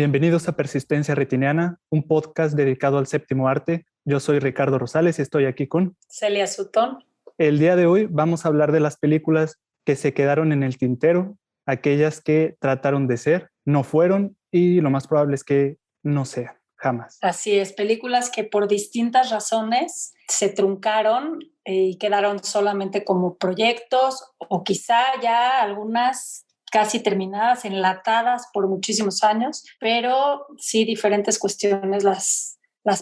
Bienvenidos a Persistencia Retiniana, un podcast dedicado al séptimo arte. Yo soy Ricardo Rosales y estoy aquí con Celia Sutton. El día de hoy vamos a hablar de las películas que se quedaron en el tintero, aquellas que trataron de ser, no fueron y lo más probable es que no sean, jamás. Así es, películas que por distintas razones se truncaron y quedaron solamente como proyectos o quizá ya algunas casi terminadas, enlatadas por muchísimos años, pero sí diferentes cuestiones las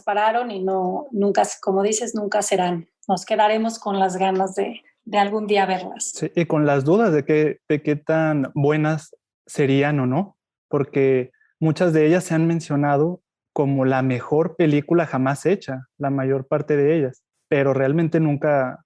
pararon y nunca, como dices, nunca serán. Nos quedaremos con las ganas de algún día verlas. Sí, y con las dudas de qué tan buenas serían o no, porque muchas de ellas se han mencionado como la mejor película jamás hecha, la mayor parte de ellas, pero realmente nunca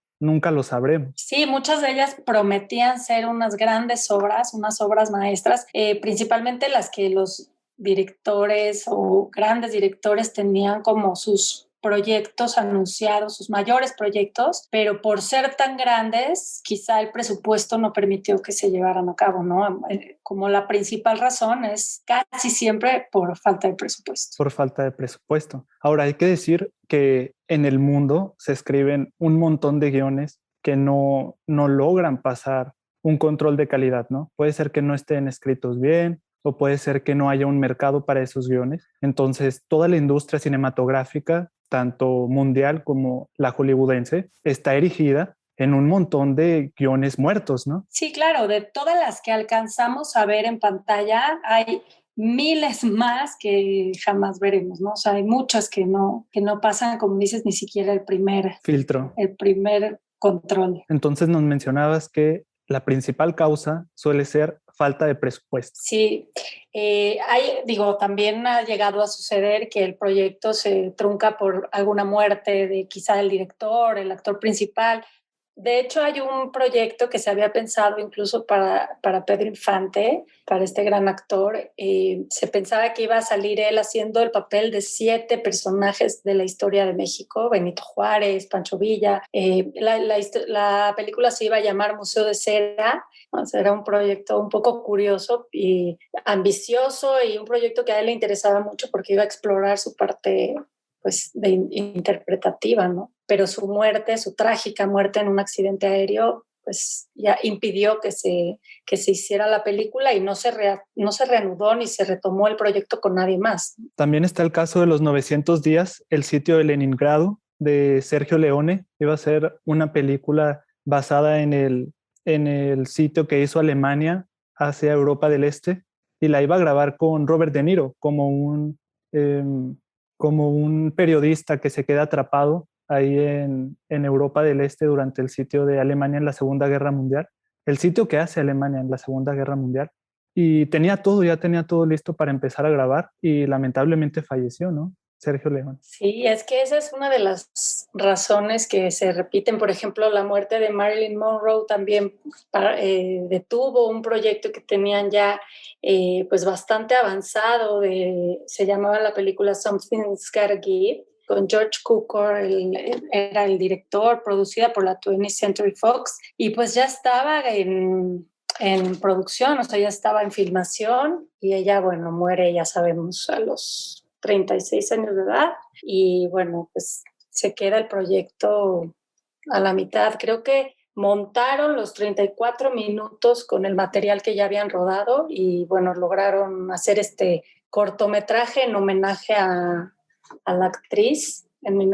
lo sabremos. Sí, muchas de ellas prometían ser unas grandes obras, unas obras maestras, principalmente las que los directores o grandes directores tenían como sus proyectos anunciados, sus mayores proyectos, pero por ser tan grandes, quizá el presupuesto no permitió que se llevaran a cabo, ¿no? Como la principal razón es casi siempre por falta de presupuesto. Por falta de presupuesto. Ahora, hay que decir que en el mundo se escriben un montón de guiones que no logran pasar un control de calidad, ¿no? Puede ser que no estén escritos bien, o puede ser que no haya un mercado para esos guiones. Entonces, toda la industria cinematográfica, tanto mundial como la hollywoodense, está erigida en un montón de guiones muertos, ¿no? Sí, claro, de todas las que alcanzamos a ver en pantalla, hay miles más que jamás veremos, ¿no? O sea, hay muchas que no pasan, como dices, ni siquiera el primer filtro, el primer control. Entonces nos mencionabas que la principal causa suele ser falta de presupuesto. Sí, también ha llegado a suceder que el proyecto se trunca por alguna muerte de quizá el director, el actor principal. De hecho, hay un proyecto que se había pensado incluso para Pedro Infante, para este gran actor. Se pensaba que iba a salir él haciendo el papel de 7 personajes de la historia de México: Benito Juárez, Pancho Villa. La película se iba a llamar Museo de Cera. O sea, era un proyecto un poco curioso y ambicioso, y un proyecto que a él le interesaba mucho porque iba a explorar su parte interpretativa, ¿no? Pero su muerte, su trágica muerte en un accidente aéreo, pues ya impidió que se hiciera la película y no se reanudó ni se retomó el proyecto con nadie más. También está el caso de los 900 días, el sitio de Leningrado, de Sergio Leone. Iba a ser una película basada en el sitio que hizo Alemania hacia Europa del Este, y la iba a grabar con Robert De Niro como un periodista que se queda atrapado ahí en Europa del Este durante el sitio de Alemania en la Segunda Guerra Mundial, el sitio que hace Alemania en la Segunda Guerra Mundial. Y ya tenía todo listo para empezar a grabar y lamentablemente falleció, ¿no? Sergio Leone. Sí, es que esa es una de las razones que se repiten. Por ejemplo, la muerte de Marilyn Monroe también detuvo un proyecto que tenían ya pues bastante avanzado. Se llamaba la película Something's Gotta Give, con George Cukor, era el director, producida por la 20th Century Fox, y pues ya estaba en producción, o sea, ya estaba en filmación, y ella, bueno, muere, ya sabemos, a los 36 años de edad, y bueno, pues se queda el proyecto a la mitad. Creo que montaron los 34 minutos con el material que ya habían rodado y bueno, lograron hacer este cortometraje en homenaje a la actriz. En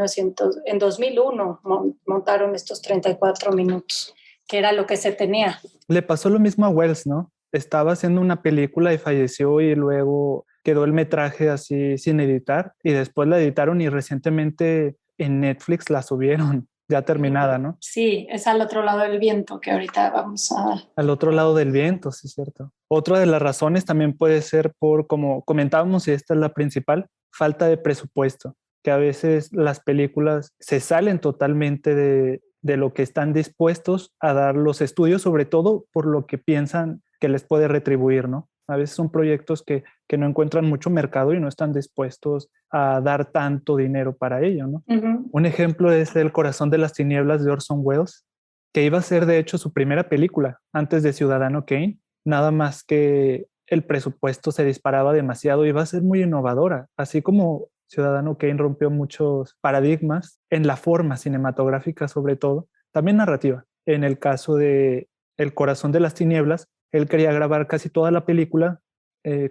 2001 montaron estos 34 minutos, que era lo que se tenía. Le pasó lo mismo a Wells, ¿no? Estaba haciendo una película y falleció, y luego quedó el metraje así sin editar, y después la editaron y recientemente en Netflix la subieron ya terminada, ¿no? Sí, es Al otro lado del viento, que ahorita vamos a... Al otro lado del viento, sí es cierto. Otra de las razones también puede ser por, como comentábamos, y esta es la principal, falta de presupuesto, que a veces las películas se salen totalmente de lo que están dispuestos a dar los estudios, sobre todo por lo que piensan que les puede retribuir, ¿no? A veces son proyectos que no encuentran mucho mercado y no están dispuestos a dar tanto dinero para ello, ¿no? Uh-huh. Un ejemplo es El corazón de las tinieblas de Orson Welles, que iba a ser de hecho su primera película antes de Ciudadano Kane, nada más que el presupuesto se disparaba demasiado, iba a ser muy innovadora, así como Ciudadano Kane rompió muchos paradigmas en la forma cinematográfica sobre todo, también narrativa. En el caso de El corazón de las tinieblas, él quería grabar casi toda la película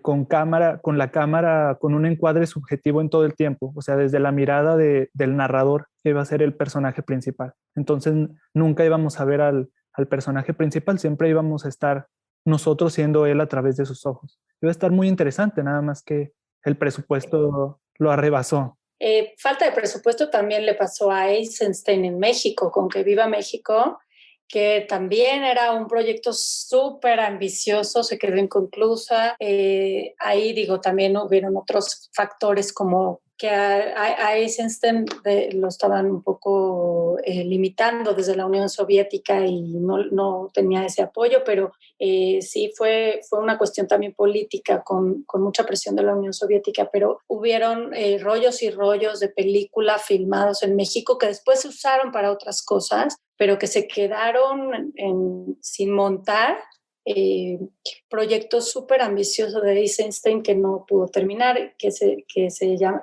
con la cámara, con un encuadre subjetivo en todo el tiempo, o sea, desde la mirada del narrador, que iba a ser el personaje principal. Entonces, nunca íbamos a ver al personaje principal, siempre íbamos a estar nosotros siendo él a través de sus ojos. Iba a estar muy interesante, nada más que el presupuesto lo arrebasó. Falta de presupuesto también le pasó a Eisenstein en México, con Que Viva México, que también era un proyecto súper ambicioso, se quedó inconclusa. Ahí digo, también hubieron otros factores como que a Eisenstein lo estaban un poco limitando desde la Unión Soviética y no tenía ese apoyo, pero sí fue una cuestión también política con mucha presión de la Unión Soviética, pero hubieron rollos y rollos de película filmados en México que después se usaron para otras cosas, pero que se quedaron sin montar. Proyecto súper ambicioso de Eisenstein que no pudo terminar, que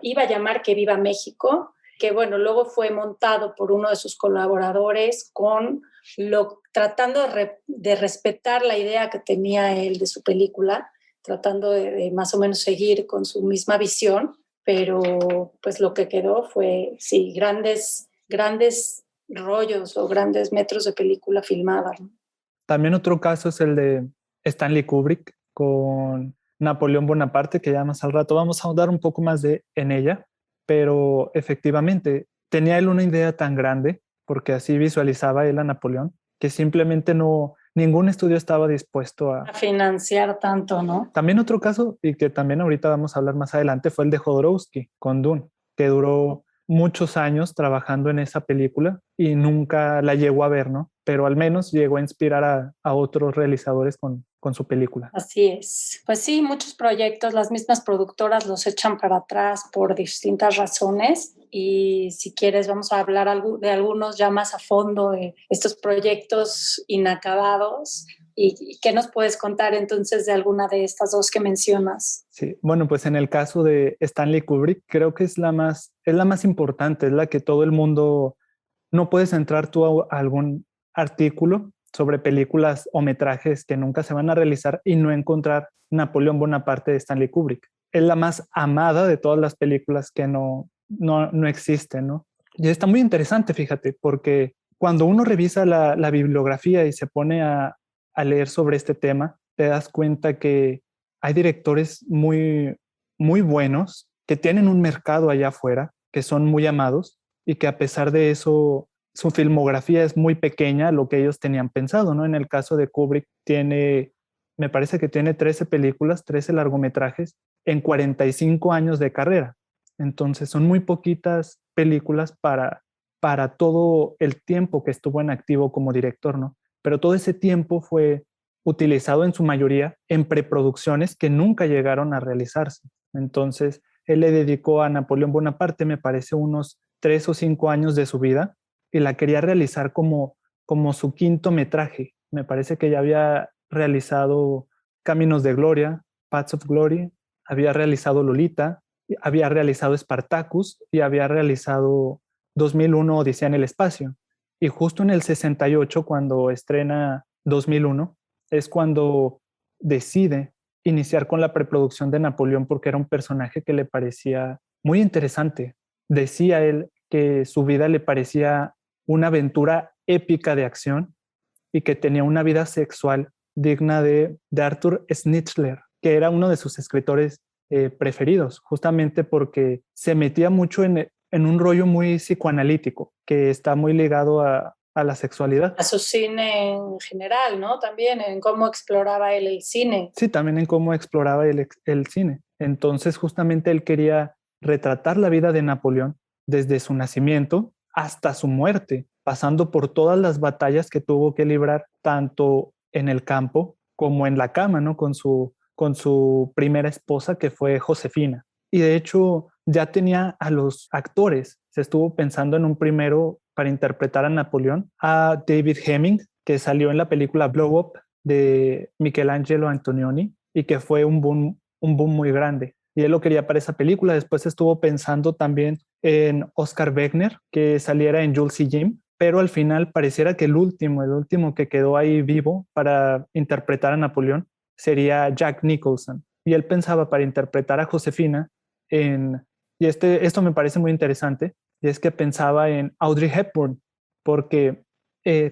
iba a llamar Que Viva México, que bueno, luego fue montado por uno de sus colaboradores tratando de respetar la idea que tenía él de su película, tratando de más o menos seguir con su misma visión, pero pues lo que quedó fue, sí, grandes rollos o grandes metros de película filmada, ¿no? También otro caso es el de Stanley Kubrick con Napoleón Bonaparte, que ya más al rato vamos a ahondar un poco más en ella, pero efectivamente tenía él una idea tan grande, porque así visualizaba él a Napoleón, que simplemente ningún estudio estaba dispuesto a financiar tanto, ¿no? También otro caso, y que también ahorita vamos a hablar más adelante, fue el de Jodorowsky con Dune, que duró muchos años trabajando en esa película y nunca la llegó a ver, ¿no? Pero al menos llegó a inspirar a otros realizadores con su película. Así es. Pues sí, muchos proyectos, las mismas productoras los echan para atrás por distintas razones y si quieres vamos a hablar de algunos ya más a fondo de estos proyectos inacabados. ¿Y qué nos puedes contar entonces de alguna de estas dos que mencionas? Sí, bueno, pues en el caso de Stanley Kubrick, creo que es la más importante, es la que todo el mundo, no puedes entrar tú a algún artículo sobre películas o metrajes que nunca se van a realizar y no encontrar Napoleón Bonaparte de Stanley Kubrick. Es la más amada de todas las películas que no existen, ¿no? Y está muy interesante, fíjate, porque cuando uno revisa la bibliografía y se pone a leer sobre este tema, te das cuenta que hay directores muy, muy buenos que tienen un mercado allá afuera, que son muy amados y que a pesar de eso su filmografía es muy pequeña, lo que ellos tenían pensado, ¿no? En el caso de Kubrick me parece que tiene 13 películas, 13 largometrajes en 45 años de carrera. Entonces son muy poquitas películas para todo el tiempo que estuvo en activo como director, ¿no? Pero todo ese tiempo fue utilizado en su mayoría en preproducciones que nunca llegaron a realizarse. Entonces, él le dedicó a Napoleón Bonaparte, me parece, unos 3 o 5 años de su vida y la quería realizar como su quinto metraje. Me parece que ya había realizado Caminos de Gloria, Paths of Glory, había realizado Lolita, había realizado Spartacus y había realizado 2001 Odisea en el espacio. Y justo en el 68, cuando estrena 2001, es cuando decide iniciar con la preproducción de Napoleón porque era un personaje que le parecía muy interesante. Decía él que su vida le parecía una aventura épica de acción y que tenía una vida sexual digna de Arthur Schnitzler, que era uno de sus escritores preferidos, justamente porque se metía mucho en un rollo muy psicoanalítico, que está muy ligado a la sexualidad. A su cine en general, ¿no? También en cómo exploraba él el cine. Sí, también en cómo exploraba el cine. Entonces, justamente él quería retratar la vida de Napoleón desde su nacimiento hasta su muerte, pasando por todas las batallas que tuvo que librar, tanto en el campo como en la cama, ¿no? Con su primera esposa, que fue Josefina. Y de hecho, ya tenía a los actores. Se estuvo pensando en un primero para interpretar a Napoleón, a David Hemming, que salió en la película Blow Up de Michelangelo Antonioni, y que fue un boom muy grande. Y él lo quería para esa película. Después estuvo pensando también en Oscar Wegner, que saliera en Jules y Jim, pero al final pareciera que el último que quedó ahí vivo para interpretar a Napoleón sería Jack Nicholson. Y él pensaba para interpretar a Josefina y esto me parece muy interesante, y es que pensaba en Audrey Hepburn, porque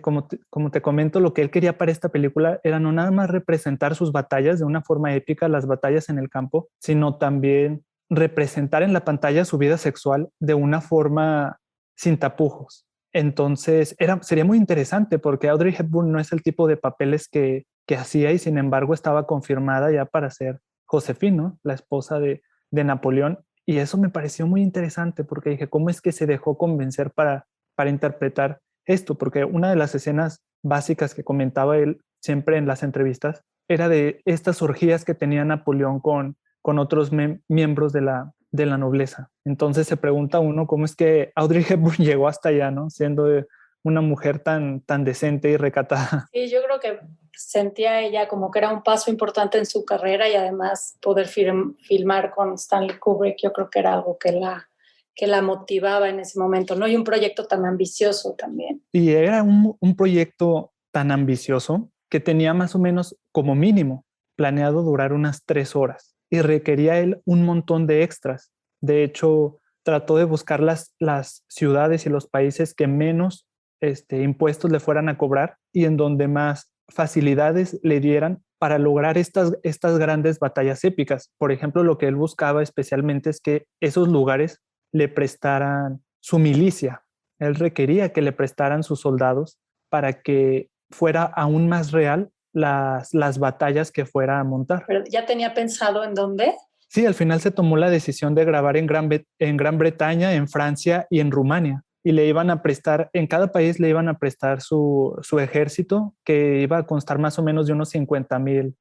como te comento, lo que él quería para esta película era no nada más representar sus batallas de una forma épica, las batallas en el campo, sino también representar en la pantalla su vida sexual de una forma sin tapujos. Entonces, sería muy interesante porque Audrey Hepburn no es el tipo de papeles que hacía y sin embargo estaba confirmada ya para ser Josefina, ¿no? La esposa de Napoleón. Y eso me pareció muy interesante porque dije, ¿cómo es que se dejó convencer para interpretar esto? Porque una de las escenas básicas que comentaba él siempre en las entrevistas era de estas orgías que tenía Napoleón con otros miembros de la nobleza. Entonces se pregunta uno cómo es que Audrey Hepburn llegó hasta allá, ¿no? Siendo una mujer tan decente y recatada. Sí, yo creo que sentía ella como que era un paso importante en su carrera y además poder filmar con Stanley Kubrick, yo creo que era algo que la motivaba en ese momento, ¿no? Y un proyecto tan ambicioso también. Y era un proyecto tan ambicioso que tenía más o menos como mínimo planeado durar unas 3 horas y requería él un montón de extras. De hecho, trató de buscar las ciudades y los países que menos impuestos le fueran a cobrar y en donde más facilidades le dieran para lograr estas grandes batallas épicas. Por ejemplo, lo que él buscaba especialmente es que esos lugares le prestaran su milicia. Él requería que le prestaran sus soldados para que fuera aún más real las batallas que fuera a montar. ¿Pero ya tenía pensado en dónde? Sí, al final se tomó la decisión de grabar en Gran Bretaña, en Francia y en Rumania. Y le iban a prestar, en cada país le iban a prestar su ejército, que iba a constar más o menos de unos 50,000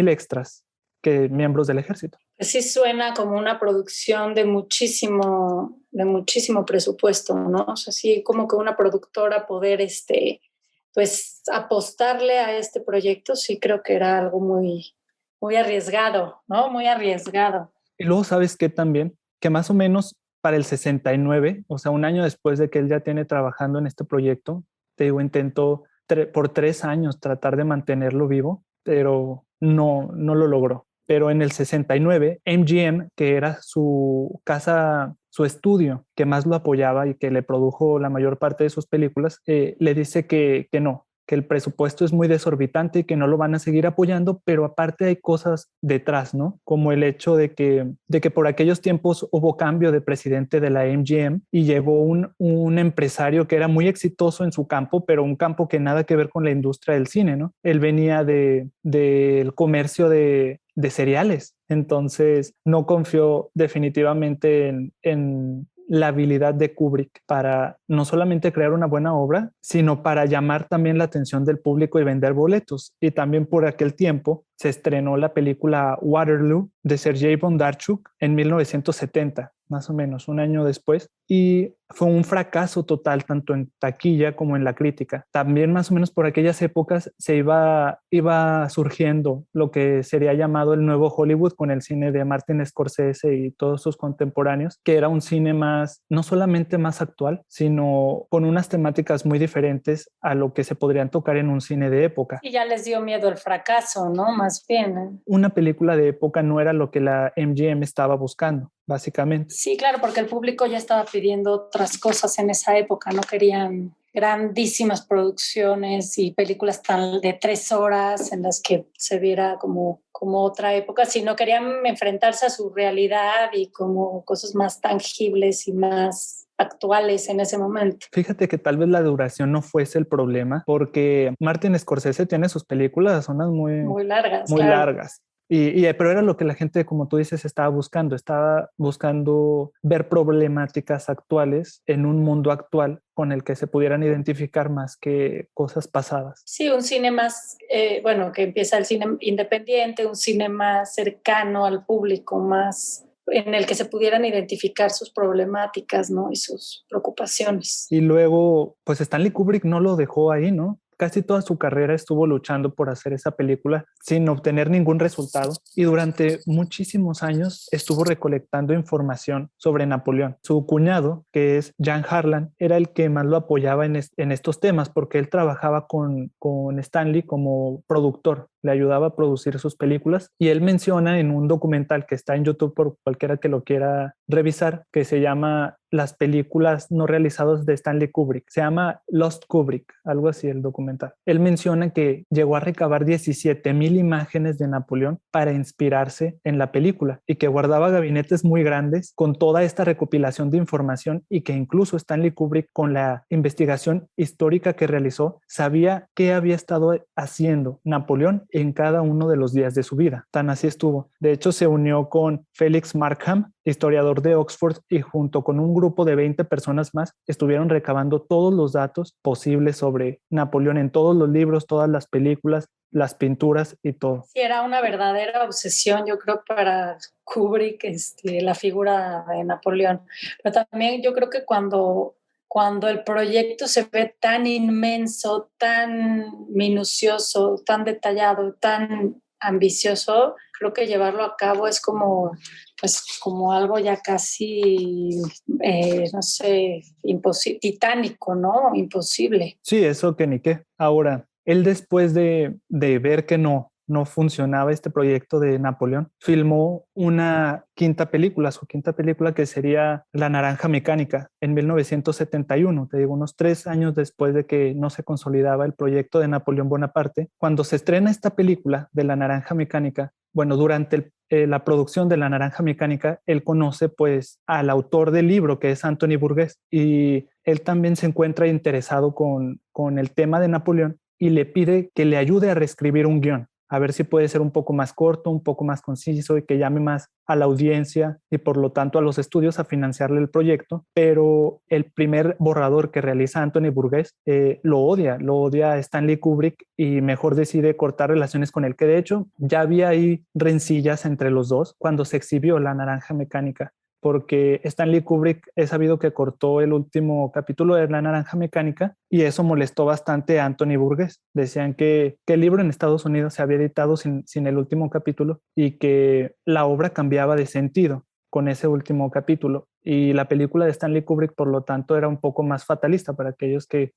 extras que miembros del ejército. Pues sí suena como una producción de muchísimo presupuesto, ¿no? O sea, sí, como que una productora poder, pues, apostarle a este proyecto, sí creo que era algo muy arriesgado, ¿no? Muy arriesgado. Y luego, ¿sabes qué también? Que más o menos para el 69, o sea, un año después de que él ya tiene trabajando en este proyecto, te digo, intentó por 3 años tratar de mantenerlo vivo, pero no lo logró. Pero en el 69, MGM, que era su casa, su estudio, que más lo apoyaba y que le produjo la mayor parte de sus películas, le dice que no, que el presupuesto es muy desorbitante y que no lo van a seguir apoyando, pero aparte hay cosas detrás, ¿no? Como el hecho de que por aquellos tiempos hubo cambio de presidente de la MGM y llegó un empresario que era muy exitoso en su campo, pero un campo que nada que ver con la industria del cine, ¿no? Él venía del comercio de cereales, entonces no confió definitivamente en la habilidad de Kubrick para no solamente crear una buena obra, sino para llamar también la atención del público y vender boletos. Y también por aquel tiempo se estrenó la película Waterloo de Sergei Bondarchuk en 1970, más o menos, un año después, y fue un fracaso total tanto en taquilla como en la crítica. También más o menos por aquellas épocas iba surgiendo lo que sería llamado el nuevo Hollywood con el cine de Martin Scorsese y todos sus contemporáneos, que era un cine más, no solamente más actual, sino con unas temáticas muy diferentes a lo que se podrían tocar en un cine de época. Y ya les dio miedo el fracaso, ¿no? Más bien, ¿eh? Una película de época no era lo que la MGM estaba buscando, básicamente. Sí, claro, porque el público ya estaba pidiendo otras cosas en esa época, no querían grandísimas producciones y películas tan de 3 horas en las que se viera como otra época, sino querían enfrentarse a su realidad y como cosas más tangibles y más actuales en ese momento. Fíjate que tal vez la duración no fuese el problema, porque Martin Scorsese tiene sus películas, son Muy largas, muy claro. largas. Pero era lo que la gente, como tú dices, estaba buscando ver problemáticas actuales en un mundo actual con el que se pudieran identificar más que cosas pasadas. Sí, un cine más, bueno, que empieza el cine independiente, un cine más cercano al público, más en el que se pudieran identificar sus problemáticas, ¿no? Y sus preocupaciones. Y luego, pues Stanley Kubrick no lo dejó ahí, ¿no? casi toda su carrera estuvo luchando por hacer esa película sin obtener ningún resultado y durante muchísimos años estuvo recolectando información sobre Napoleón. Su cuñado, que es Jean Harlan, era el que más lo apoyaba en estos temas porque él trabajaba con Stanley como productor, le ayudaba a producir sus películas y él menciona en un documental que está en YouTube por cualquiera que lo quiera revisar, que se llama Las películas no realizadas de Stanley Kubrick. Se llama Lost Kubrick, algo así el documental. Él menciona que llegó a recabar 17,000 imágenes de Napoleón para inspirarse en la película y que guardaba gabinetes muy grandes con toda esta recopilación de información y que incluso Stanley Kubrick, con la investigación histórica que realizó, sabía qué había estado haciendo Napoleón en cada uno de los días de su vida. Tan así estuvo. De hecho, se unió con Felix Markham, historiador de Oxford, y junto con un grupo de 20 personas más estuvieron recabando todos los datos posibles sobre Napoleón en todos los libros, todas las películas, las pinturas y todo. Sí, era una verdadera obsesión, yo creo, para Kubrick, la figura de Napoleón. Pero también yo creo que cuando el proyecto se ve tan inmenso, tan minucioso, tan detallado, tan ambicioso, creo que llevarlo a cabo es como, pues, como algo ya casi, no sé, titánico, ¿no? Imposible. Sí, eso que ni qué. Ahora, él después de ver que no funcionaba este proyecto de Napoleón, filmó una quinta película, su quinta película, que sería La Naranja Mecánica en 1971, te digo, unos 3 años después de que no se consolidaba el proyecto de Napoleón Bonaparte. Cuando se estrena esta película de La Naranja Mecánica, bueno, durante la producción de La Naranja Mecánica, él conoce pues al autor del libro, que es Anthony Burgess, y él también se encuentra interesado con el tema de Napoleón y le pide que le ayude a reescribir un guión, a ver si puede ser un poco más corto, un poco más conciso y que llame más a la audiencia y por lo tanto a los estudios a financiarle el proyecto. Pero el primer borrador que realiza Anthony Burgess lo odia a Stanley Kubrick y mejor decide cortar relaciones con él, que de hecho ya había ahí rencillas entre los dos cuando se exhibió La Naranja Mecánica, porque Stanley Kubrick es sabido que cortó el último capítulo de La Naranja Mecánica y eso molestó bastante a Anthony Burgess. Decían que el libro en Estados Unidos se había editado sin el último capítulo y que la obra cambiaba de sentido con ese último capítulo. Y la película de Stanley Kubrick, por lo tanto, era un poco más fatalista para aquellos que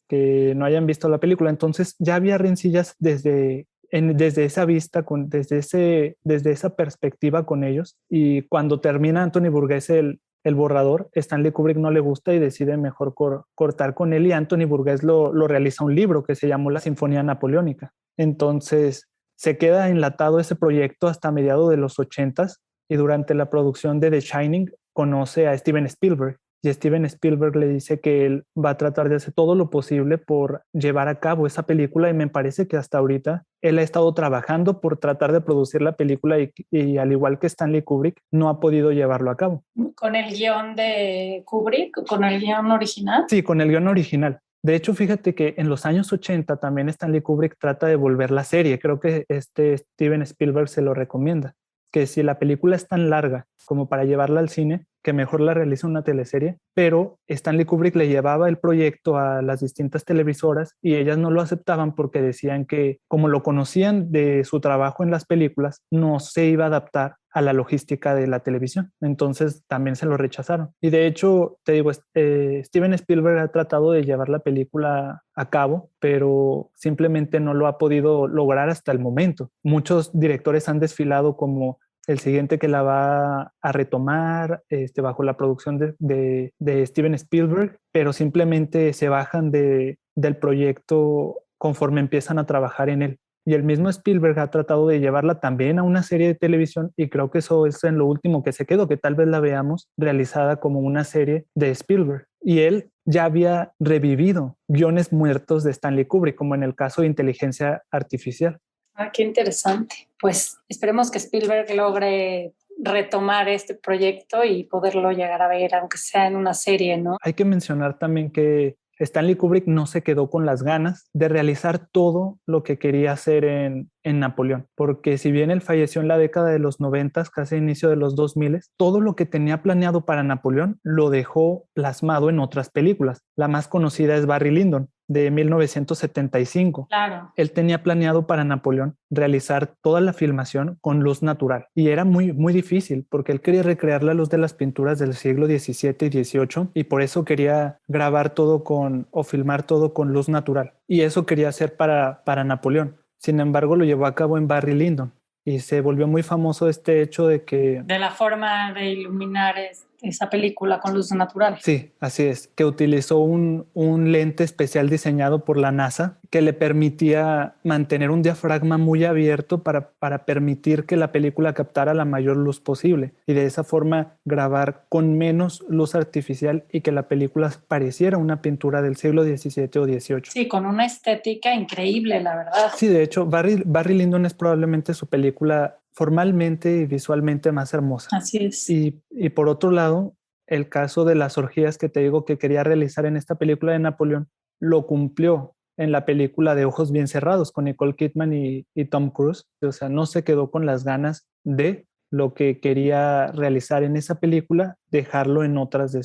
no hayan visto la película. Entonces ya había rencillas desde esa vista, desde esa perspectiva con ellos. Y cuando termina Anthony Burgess el borrador, Stanley Kubrick no le gusta y decide mejor cortar con él y Anthony Burgess lo realiza un libro que se llamó La Sinfonía Napoleónica. Entonces se queda enlatado ese proyecto hasta mediados de los 80s y durante la producción de The Shining conoce a Steven Spielberg. Y Steven Spielberg le dice que él va a tratar de hacer todo lo posible por llevar a cabo esa película y me parece que hasta ahorita él ha estado trabajando por tratar de producir la película y al igual que Stanley Kubrick, no ha podido llevarlo a cabo. ¿Con el guión de Kubrick? ¿Con el guión original? Sí, con el guión original. De hecho, fíjate que en los años 80 también Stanley Kubrick trata de volver la serie. Creo que Steven Spielberg se lo recomienda, que si la película es tan larga como para llevarla al cine, que mejor la realice una teleserie, pero Stanley Kubrick le llevaba el proyecto a las distintas televisoras y ellas no lo aceptaban porque decían que como lo conocían de su trabajo en las películas, no se iba a adaptar a la logística de la televisión. Entonces también se lo rechazaron. Y de hecho, te digo, Steven Spielberg ha tratado de llevar la película a cabo, pero simplemente no lo ha podido lograr hasta el momento. Muchos directores han desfilado como el siguiente que la va a retomar bajo la producción de Steven Spielberg, pero simplemente se bajan del proyecto conforme empiezan a trabajar en él. Y el mismo Spielberg ha tratado de llevarla también a una serie de televisión y creo que eso es en lo último que se quedó, que tal vez la veamos realizada como una serie de Spielberg. Y él ya había revivido guiones muertos de Stanley Kubrick, como en el caso de Inteligencia Artificial. Ah, qué interesante. Pues esperemos que Spielberg logre retomar este proyecto y poderlo llegar a ver, aunque sea en una serie, ¿no? Hay que mencionar también que Stanley Kubrick no se quedó con las ganas de realizar todo lo que quería hacer en Napoleón, porque si bien él falleció en la década de los 90, casi inicio de los 2000, todo lo que tenía planeado para Napoleón lo dejó plasmado en otras películas. La más conocida es Barry Lyndon, de 1975. Claro. Él tenía planeado para Napoleón realizar toda la filmación con luz natural y era muy, muy difícil porque él quería recrear la luz de las pinturas del siglo XVII y XVIII y por eso quería grabar todo o filmar todo con luz natural y eso quería hacer para Napoleón. Sin embargo, lo llevó a cabo en Barry Lyndon y se volvió muy famoso este hecho de que... De la forma de iluminar esa película con luz natural. Sí, así es, que utilizó un lente especial diseñado por la NASA que le permitía mantener un diafragma muy abierto para permitir que la película captara la mayor luz posible y de esa forma grabar con menos luz artificial y que la película pareciera una pintura del siglo XVII o XVIII. Sí, con una estética increíble, la verdad. Sí, de hecho, Barry Lyndon es probablemente su película formalmente y visualmente más hermosa. Así es. Y por otro lado, el caso de las orgías que te digo que quería realizar en esta película de Napoleón, lo cumplió en la película de Ojos Bien Cerrados con Nicole Kidman y Tom Cruise. O sea, no se quedó con las ganas de lo que quería realizar en esa película, dejarlo en otras de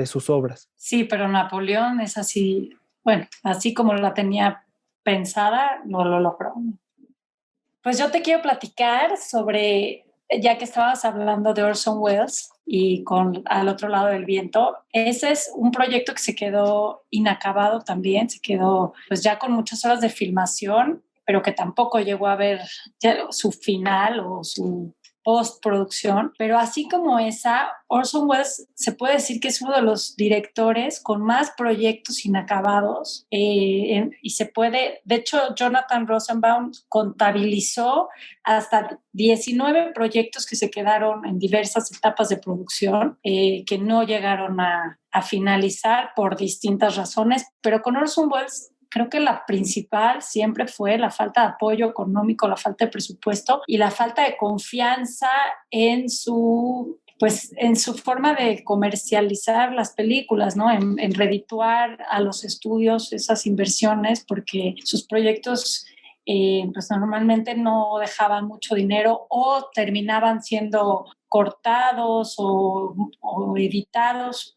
sus obras. Sí, pero Napoleón es así, bueno, así como la tenía pensada, no lo logró. Pues yo te quiero platicar sobre, ya que estabas hablando de Orson Welles y con Al otro lado del viento, ese es un proyecto que se quedó inacabado también, se quedó pues ya con muchas horas de filmación, pero que tampoco llegó a ver ya su final o su postproducción, pero así como esa, Orson Welles se puede decir que es uno de los directores con más proyectos inacabados y se puede, de hecho, Jonathan Rosenbaum contabilizó hasta 19 proyectos que se quedaron en diversas etapas de producción que no llegaron a finalizar por distintas razones, pero con Orson Welles creo que la principal siempre fue la falta de apoyo económico, la falta de presupuesto y la falta de confianza en su forma de comercializar las películas, ¿no? En redituar a los estudios esas inversiones, porque sus proyectos pues normalmente no dejaban mucho dinero o terminaban siendo cortados o editados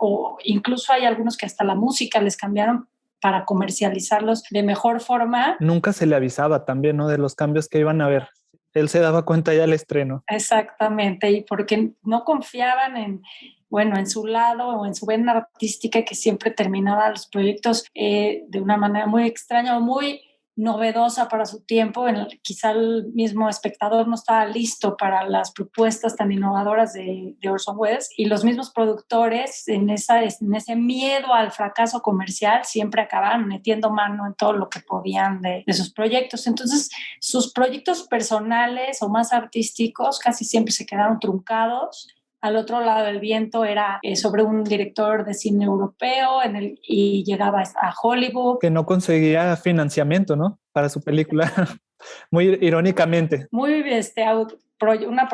o incluso hay algunos que hasta la música les cambiaron para comercializarlos de mejor forma. Nunca se le avisaba también, ¿no? De los cambios que iban a haber. Él se daba cuenta ya al estreno. Exactamente, y porque no confiaban en su lado o en su vena artística que siempre terminaba los proyectos de una manera muy extraña o muy novedosa para su tiempo, quizá el mismo espectador no estaba listo para las propuestas tan innovadoras de Orson Welles y los mismos productores en ese miedo al fracaso comercial siempre acababan metiendo mano en todo lo que podían de sus proyectos. Entonces sus proyectos personales o más artísticos casi siempre se quedaron truncados. Al otro lado del viento era sobre un director de cine europeo y llegaba a Hollywood. Que no conseguía financiamiento, ¿no? Para su película, muy irónicamente. Muy una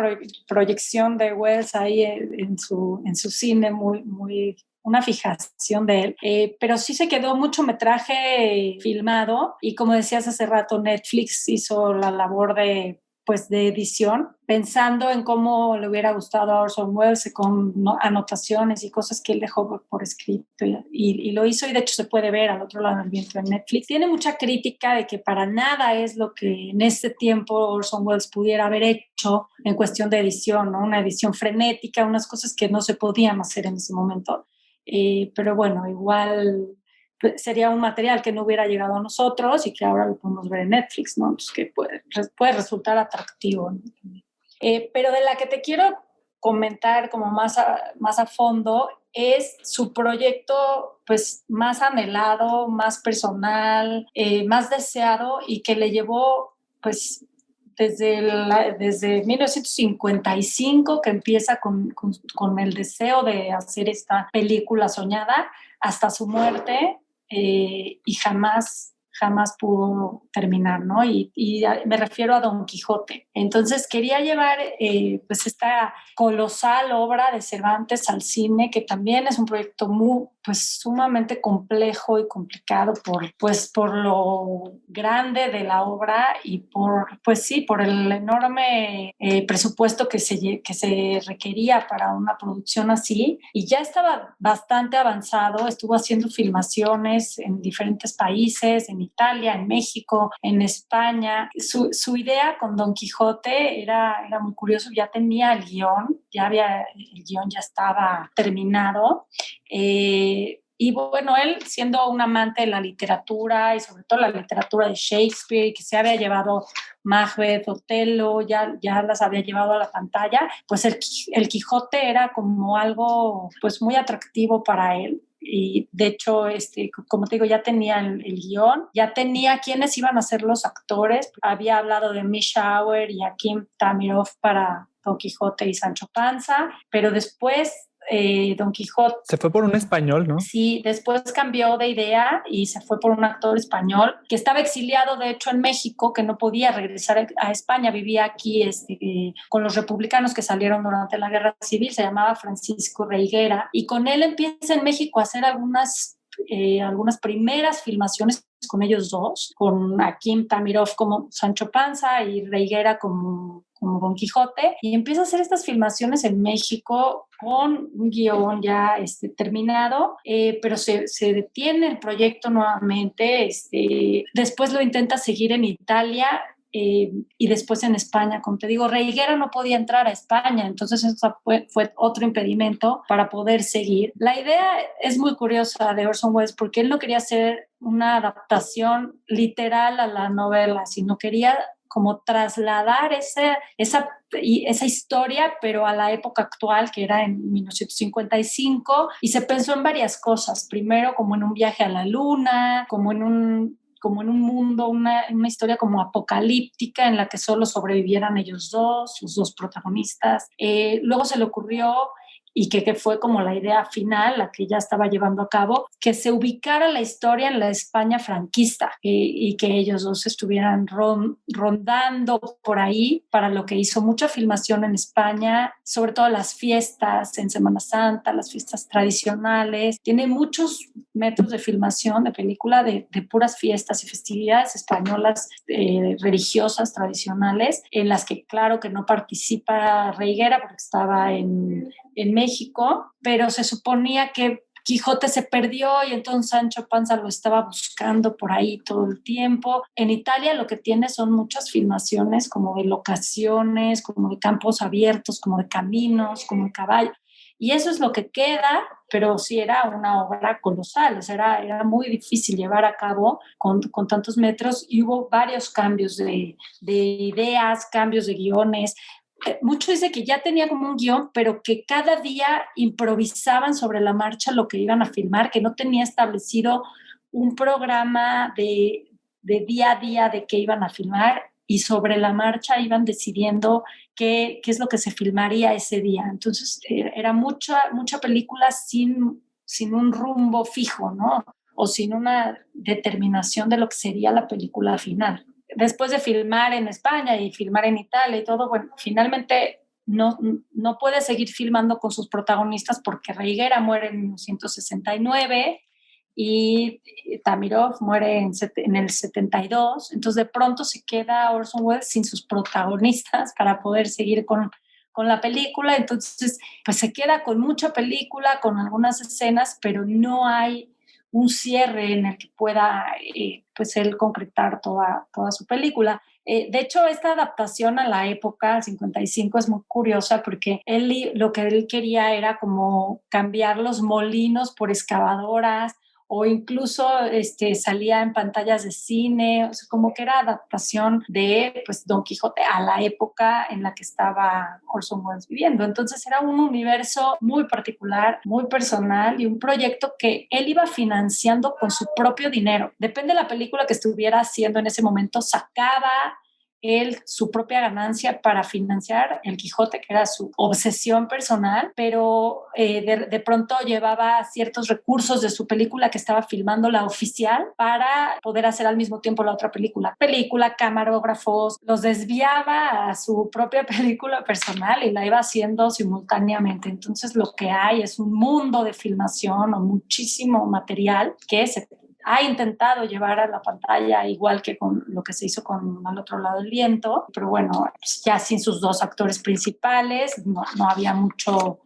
proyección de Wells ahí en su cine, una fijación de él, pero sí se quedó mucho metraje filmado y como decías hace rato, Netflix hizo la labor de edición, pensando en cómo le hubiera gustado a Orson Welles con anotaciones y cosas que él dejó por escrito y lo hizo y de hecho se puede ver Al otro lado del viento en Netflix. Tiene mucha crítica de que para nada es lo que en ese tiempo Orson Welles pudiera haber hecho en cuestión de edición, ¿no? Una edición frenética, unas cosas que no se podían hacer en ese momento. Pero bueno, igual sería un material que no hubiera llegado a nosotros y que ahora lo podemos ver en Netflix, ¿no? Entonces que puede resultar atractivo, ¿no? Pero de la que te quiero comentar como más a fondo es su proyecto pues más anhelado, más personal, más deseado y que le llevó pues desde 1955 que empieza con el deseo de hacer esta película soñada hasta su muerte y jamás pudo terminar, ¿no? Y me refiero a Don Quijote. Entonces quería llevar pues esta colosal obra de Cervantes al cine, que también es un proyecto muy, pues sumamente complejo y complicado por lo grande de la obra y por el enorme presupuesto que se requería para una producción así. Y ya estaba bastante avanzado, estuvo haciendo filmaciones en diferentes países, en Italia, en México, en España. Su idea con Don Quijote era muy curioso, ya tenía el guión, el guión ya estaba terminado. Y bueno, él siendo un amante de la literatura y sobre todo la literatura de Shakespeare, que se había llevado Macbeth, Otelo, ya las había llevado a la pantalla, pues el Quijote era como algo pues muy atractivo para él. Y de hecho, como te digo, ya tenía el guión, ya tenía quiénes iban a ser los actores. Había hablado de Misha Auer y Akim Tamirov para Don Quijote y Sancho Panza, pero después Don Quijote se fue por un español, ¿no? Sí, después cambió de idea y se fue por un actor español que estaba exiliado, de hecho, en México, que no podía regresar a España, vivía aquí con los republicanos que salieron durante la Guerra Civil, se llamaba Francisco Reiguera, y con él empieza en México a hacer algunas primeras filmaciones con ellos dos, con Akim Tamirov como Sancho Panza y Reiguera como Don Quijote, y empieza a hacer estas filmaciones en México con un guión ya terminado, pero se detiene el proyecto nuevamente. Después lo intenta seguir en Italia, y después en España. Como te digo, Reiguera no podía entrar a España, entonces eso fue otro impedimento para poder seguir. La idea es muy curiosa de Orson Welles porque él no quería hacer una adaptación literal a la novela, sino quería como trasladar esa historia, pero a la época actual, que era en 1955, y se pensó en varias cosas. Primero, como en un viaje a la luna, como en un mundo, una historia como apocalíptica en la que solo sobrevivieran ellos dos, los dos protagonistas. Luego se le ocurrió, y que fue como la idea final, la que ya estaba llevando a cabo, que se ubicara la historia en la España franquista, y que ellos dos estuvieran rondando por ahí, para lo que hizo mucha filmación en España, sobre todo las fiestas en Semana Santa, las fiestas tradicionales. Tiene muchos metros de filmación de película de puras fiestas y festividades españolas, religiosas, tradicionales, en las que claro que no participa Reiguera porque estaba en México, pero se suponía que Quijote se perdió y entonces Sancho Panza lo estaba buscando por ahí todo el tiempo. En Italia lo que tiene son muchas filmaciones como de locaciones, como de campos abiertos, como de caminos, como de caballo. Y eso es lo que queda, pero sí era una obra colosal, o sea, era muy difícil llevar a cabo con tantos metros, y hubo varios cambios de ideas, cambios de guiones. Mucho dice que ya tenía como un guión, pero que cada día improvisaban sobre la marcha lo que iban a filmar, que no tenía establecido un programa de día a día de qué iban a filmar, y sobre la marcha iban decidiendo qué es lo que se filmaría ese día. Entonces era mucha película sin un rumbo fijo, ¿no? O sin una determinación de lo que sería la película final. Después de filmar en España y filmar en Italia y todo, bueno, finalmente no puede seguir filmando con sus protagonistas porque Reiguera muere en 1969 y Tamirov muere en el 72. Entonces de pronto se queda Orson Welles sin sus protagonistas para poder seguir con la película. Entonces pues se queda con mucha película, con algunas escenas, pero no hay un cierre en el que pueda pues él concretar toda su película. De hecho, esta adaptación a la época, al 55, es muy curiosa porque lo que él quería era como cambiar los molinos por excavadoras, o incluso salía en pantallas de cine, o sea, como que era adaptación de pues, Don Quijote a la época en la que estaba Orson Welles viviendo. Entonces era un universo muy particular, muy personal, y un proyecto que él iba financiando con su propio dinero. Depende de la película que estuviera haciendo en ese momento, sacaba él su propia ganancia para financiar el Quijote, que era su obsesión personal, pero de pronto llevaba ciertos recursos de su película que estaba filmando la oficial para poder hacer al mismo tiempo la otra película, camarógrafos, los desviaba a su propia película personal y la iba haciendo simultáneamente. Entonces lo que hay es un mundo de filmación o muchísimo material que se ha intentado llevar a la pantalla, igual que con lo que se hizo con Al otro lado del viento, pero bueno, ya sin sus dos actores principales, no había mucho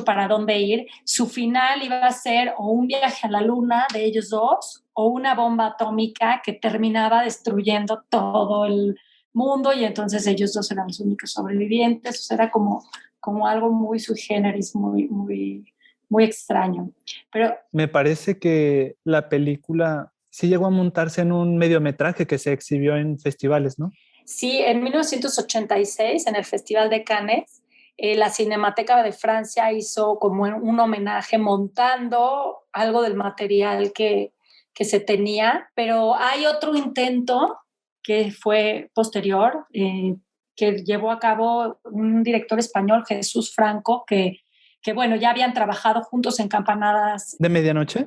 para dónde ir. Su final iba a ser o un viaje a la luna de ellos dos o una bomba atómica que terminaba destruyendo todo el mundo y entonces ellos dos eran los únicos sobrevivientes. O sea, era como algo muy sui generis, muy extraño. Pero me parece que la película sí llegó a montarse en un mediometraje que se exhibió en festivales, ¿no? sí, en 1986, en el Festival de Cannes, la Cinemateca de Francia hizo como un homenaje montando algo del material que se tenía, pero hay otro intento que fue posterior, que llevó a cabo un director español, Jesús Franco, que bueno, ya habían trabajado juntos en Campanadas. ¿De medianoche?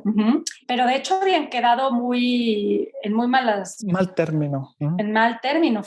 Pero de hecho habían quedado en muy malas... Mal término. En mal término.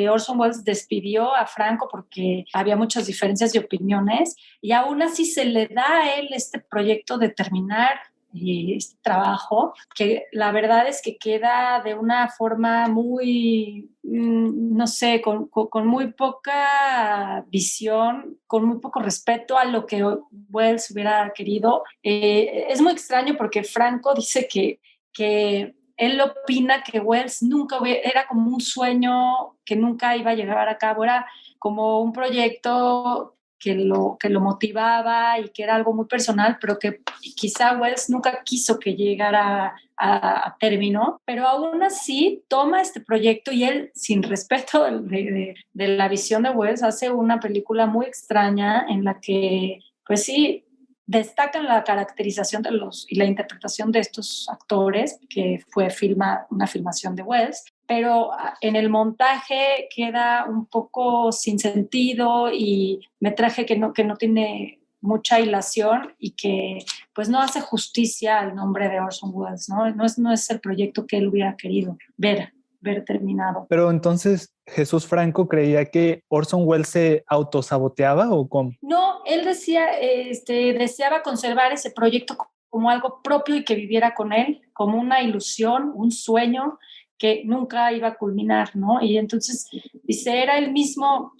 Orson Welles despidió a Franco porque había muchas diferencias de opiniones y aún así se le da a él este proyecto de terminar este trabajo, que la verdad es que queda de una forma muy, no sé, con muy poca visión, con muy poco respeto a lo que Welles hubiera querido. Es muy extraño porque Franco dice que él opina que Welles era como un sueño que nunca iba a llegar a cabo, era como un proyecto que lo motivaba y que era algo muy personal, pero que quizá Welles nunca quiso que llegara a término, pero aún así toma este proyecto y él, sin respeto de la visión de Welles, hace una película muy extraña en la que, pues sí, destacan la caracterización y la interpretación de estos actores, que fue una filmación de Welles, pero en el montaje queda un poco sin sentido y metraje que no tiene mucha hilación y que pues no hace justicia al nombre de Orson Welles, ¿no? No es el proyecto que él hubiera querido ver terminado. Pero entonces, ¿Jesús Franco creía que Orson Welles se autosaboteaba o cómo? No, él decía, deseaba conservar ese proyecto como algo propio y que viviera con él, como una ilusión, un sueño que nunca iba a culminar, ¿no? Y entonces, dice, era él mismo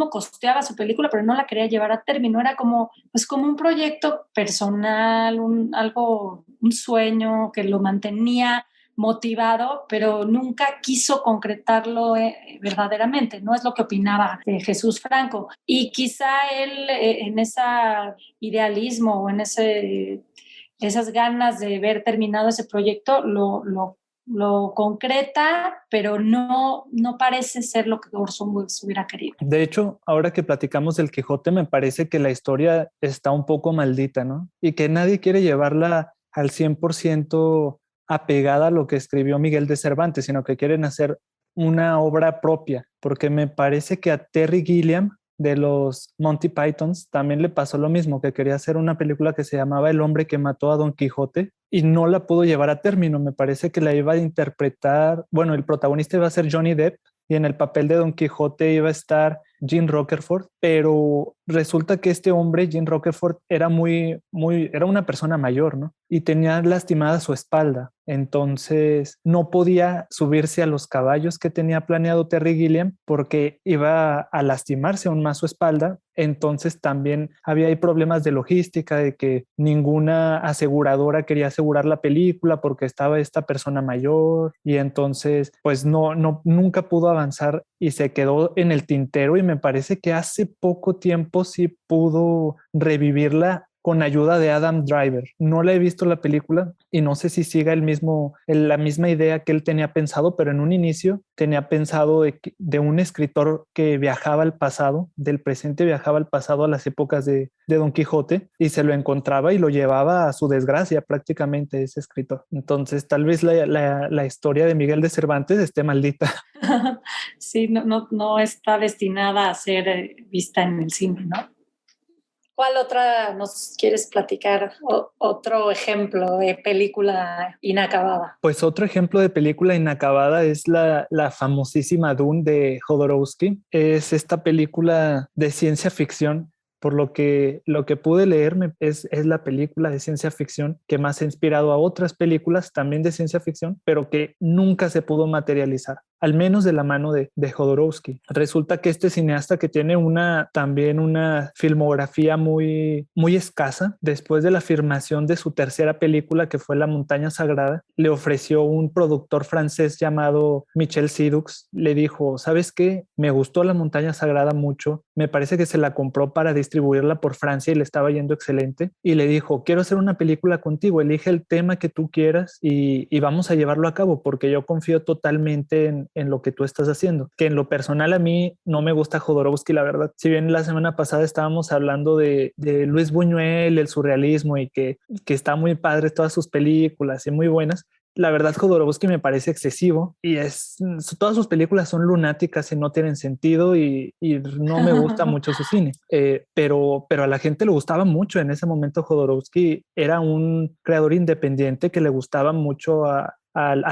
costeaba su película, pero no la quería llevar a término, era como un proyecto personal, un sueño que lo mantenía motivado, pero nunca quiso concretarlo verdaderamente, no es lo que opinaba Jesús Franco. Y quizá él en ese idealismo o en esas ganas de ver terminado ese proyecto lo concreta, pero no parece ser lo que Orson Welles hubiera querido. De hecho, ahora que platicamos del Quijote, me parece que la historia está un poco maldita, ¿no? Y que nadie quiere llevarla al 100% apegada a lo que escribió Miguel de Cervantes, sino que quieren hacer una obra propia, porque me parece que a Terry Gilliam de los Monty Pythons también le pasó lo mismo, que quería hacer una película que se llamaba El hombre que mató a Don Quijote y no la pudo llevar a término. Me parece que la iba a interpretar, bueno, el protagonista iba a ser Johnny Depp y en el papel de Don Quijote iba a estar Jim Rockerford, pero resulta que este hombre, Jim Rockerford, era era una persona mayor, ¿no? Y tenía lastimada su espalda, entonces no podía subirse a los caballos que tenía planeado Terry Gilliam porque iba a lastimarse aún más su espalda. Entonces también había ahí problemas de logística, de que ninguna aseguradora quería asegurar la película porque estaba esta persona mayor y entonces pues nunca pudo avanzar y se quedó en el tintero y me parece que hace poco tiempo sí pudo revivirla con ayuda de Adam Driver. No la he visto la película y no sé si siga la misma idea que él tenía pensado, pero en un inicio tenía pensado de un escritor que viajaba al pasado, del presente viajaba al pasado a las épocas de Don Quijote y se lo encontraba y lo llevaba a su desgracia prácticamente ese escritor. Entonces tal vez la historia de Miguel de Cervantes esté maldita. Sí, no está destinada a ser vista en el cine, ¿no? ¿Cuál otra nos quieres platicar? Otro ejemplo de película inacabada. Pues otro ejemplo de película inacabada es la famosísima Dune de Jodorowsky. Es esta película de ciencia ficción. Por lo que pude leerme es la película de ciencia ficción que más ha inspirado a otras películas también de ciencia ficción, pero que nunca se pudo materializar, al menos de la mano de Jodorowsky. Resulta que este cineasta que tiene también una filmografía muy, muy escasa, después de la filmación de su tercera película, que fue La Montaña Sagrada, le ofreció un productor francés llamado Michel Sidux, le dijo, ¿sabes qué? Me gustó La Montaña Sagrada mucho, me parece que se la compró para distribuirla por Francia y le estaba yendo excelente, y le dijo, quiero hacer una película contigo, elige el tema que tú quieras y vamos a llevarlo a cabo, porque yo confío totalmente en lo que tú estás haciendo, que en lo personal a mí no me gusta Jodorowsky, la verdad. Si bien la semana pasada estábamos hablando de Luis Buñuel, el surrealismo y que está muy padre todas sus películas y muy buenas, la verdad Jodorowsky me parece excesivo y todas sus películas son lunáticas y no tienen sentido y no me gusta mucho su cine, pero a la gente le gustaba mucho en ese momento. Jodorowsky era un creador independiente que le gustaba mucho a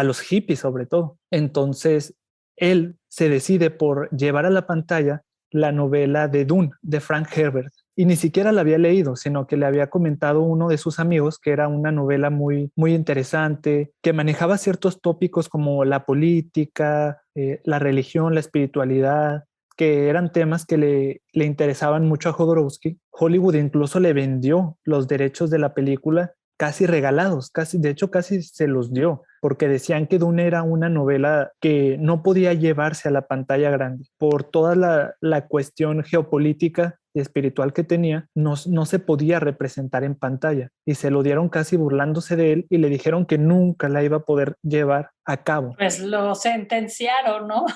los hippies sobre todo. Entonces él se decide por llevar a la pantalla la novela de Dune de Frank Herbert. Y ni siquiera la había leído, sino que le había comentado uno de sus amigos que era una novela muy, muy interesante, que manejaba ciertos tópicos como la política, la religión, la espiritualidad, que eran temas que le interesaban mucho a Jodorowsky. Hollywood incluso le vendió los derechos de la película casi regalados, de hecho casi se los dio, porque decían que Dune era una novela que no podía llevarse a la pantalla grande por toda la cuestión geopolítica y espiritual que tenía, no se podía representar en pantalla y se lo dieron casi burlándose de él y le dijeron que nunca la iba a poder llevar a cabo. Pues lo sentenciaron, ¿no?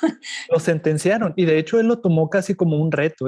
Lo sentenciaron y de hecho él lo tomó casi como un reto,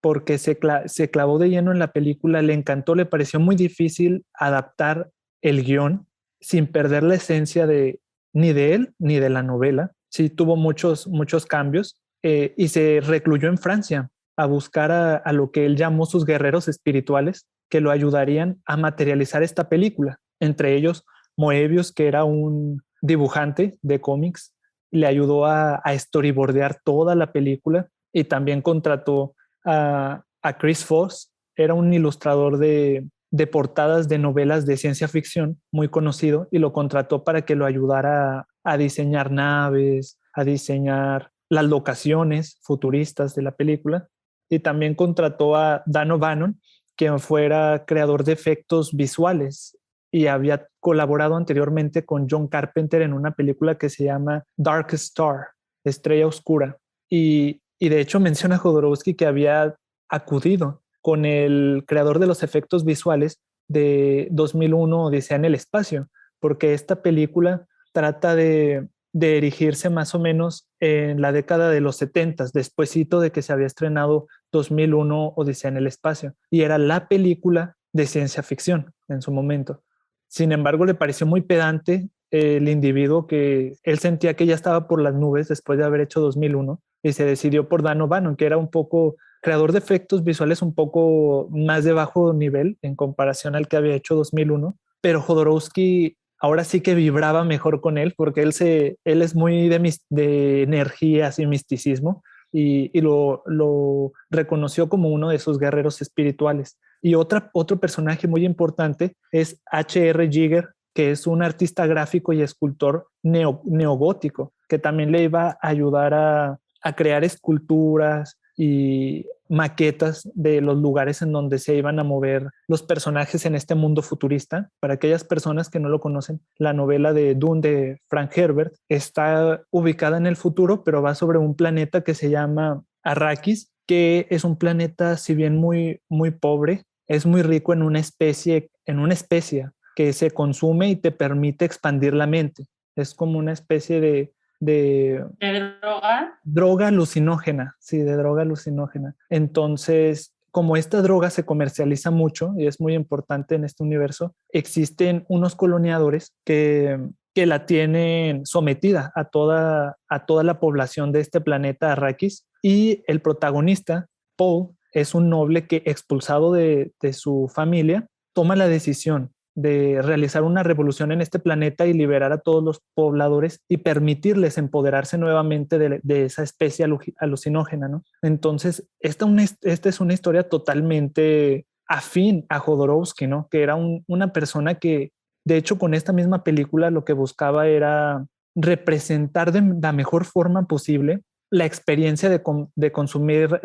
porque se clavó de lleno en la película, le encantó, le pareció muy difícil adaptar el guión sin perder la esencia ni de él ni de la novela. Sí, tuvo muchos, muchos cambios y se recluyó en Francia a buscar a lo que él llamó sus guerreros espirituales que lo ayudarían a materializar esta película. Entre ellos, Moebius, que era un dibujante de cómics, le ayudó a storyboardear toda la película y también contrató a Chris Foss, era un ilustrador de portadas de novelas de ciencia ficción muy conocido y lo contrató para que lo ayudara a diseñar naves, a diseñar las locaciones futuristas de la película y también contrató a Dan O'Bannon, quien fuera creador de efectos visuales y había colaborado anteriormente con John Carpenter en una película que se llama Dark Star, Estrella Oscura. Y de hecho menciona Jodorowsky que había acudido con el creador de los efectos visuales de 2001 Odisea en el espacio, porque esta película trata de erigirse más o menos en la década de los 70, despuesito de que se había estrenado 2001 Odisea en el espacio, y era la película de ciencia ficción en su momento. Sin embargo, le pareció muy pedante el individuo, que él sentía que ya estaba por las nubes después de haber hecho 2001 y se decidió por Dan O'Bannon, que era un poco creador de efectos visuales un poco más de bajo nivel en comparación al que había hecho 2001, pero Jodorowsky ahora sí que vibraba mejor con él porque él es muy de energías y misticismo y lo reconoció como uno de sus guerreros espirituales. Y otro personaje muy importante es H.R. Giger, que es un artista gráfico y escultor neogótico, que también le iba a ayudar a crear esculturas y maquetas de los lugares en donde se iban a mover los personajes en este mundo futurista. Para aquellas personas que no lo conocen, la novela de Dune de Frank Herbert está ubicada en el futuro, pero va sobre un planeta que se llama Arrakis, que es un planeta, si bien muy, muy pobre, es muy rico en una especia que se consume y te permite expandir la mente. Es como una especie de ¿De droga? droga alucinógena, sí, de droga alucinógena. Entonces, como esta droga se comercializa mucho y es muy importante en este universo, existen unos coloniadores que la tienen sometida a toda la población de este planeta Arrakis, y el protagonista, Paul, es un noble que, expulsado de su familia, toma la decisión de realizar una revolución en este planeta y liberar a todos los pobladores y permitirles empoderarse nuevamente de esa especie alucinógena, ¿no? Entonces, esta es una historia totalmente afín a Jodorowsky, ¿no? Que era una persona que, de hecho, con esta misma película lo que buscaba era representar de la mejor forma posible la experiencia de consumir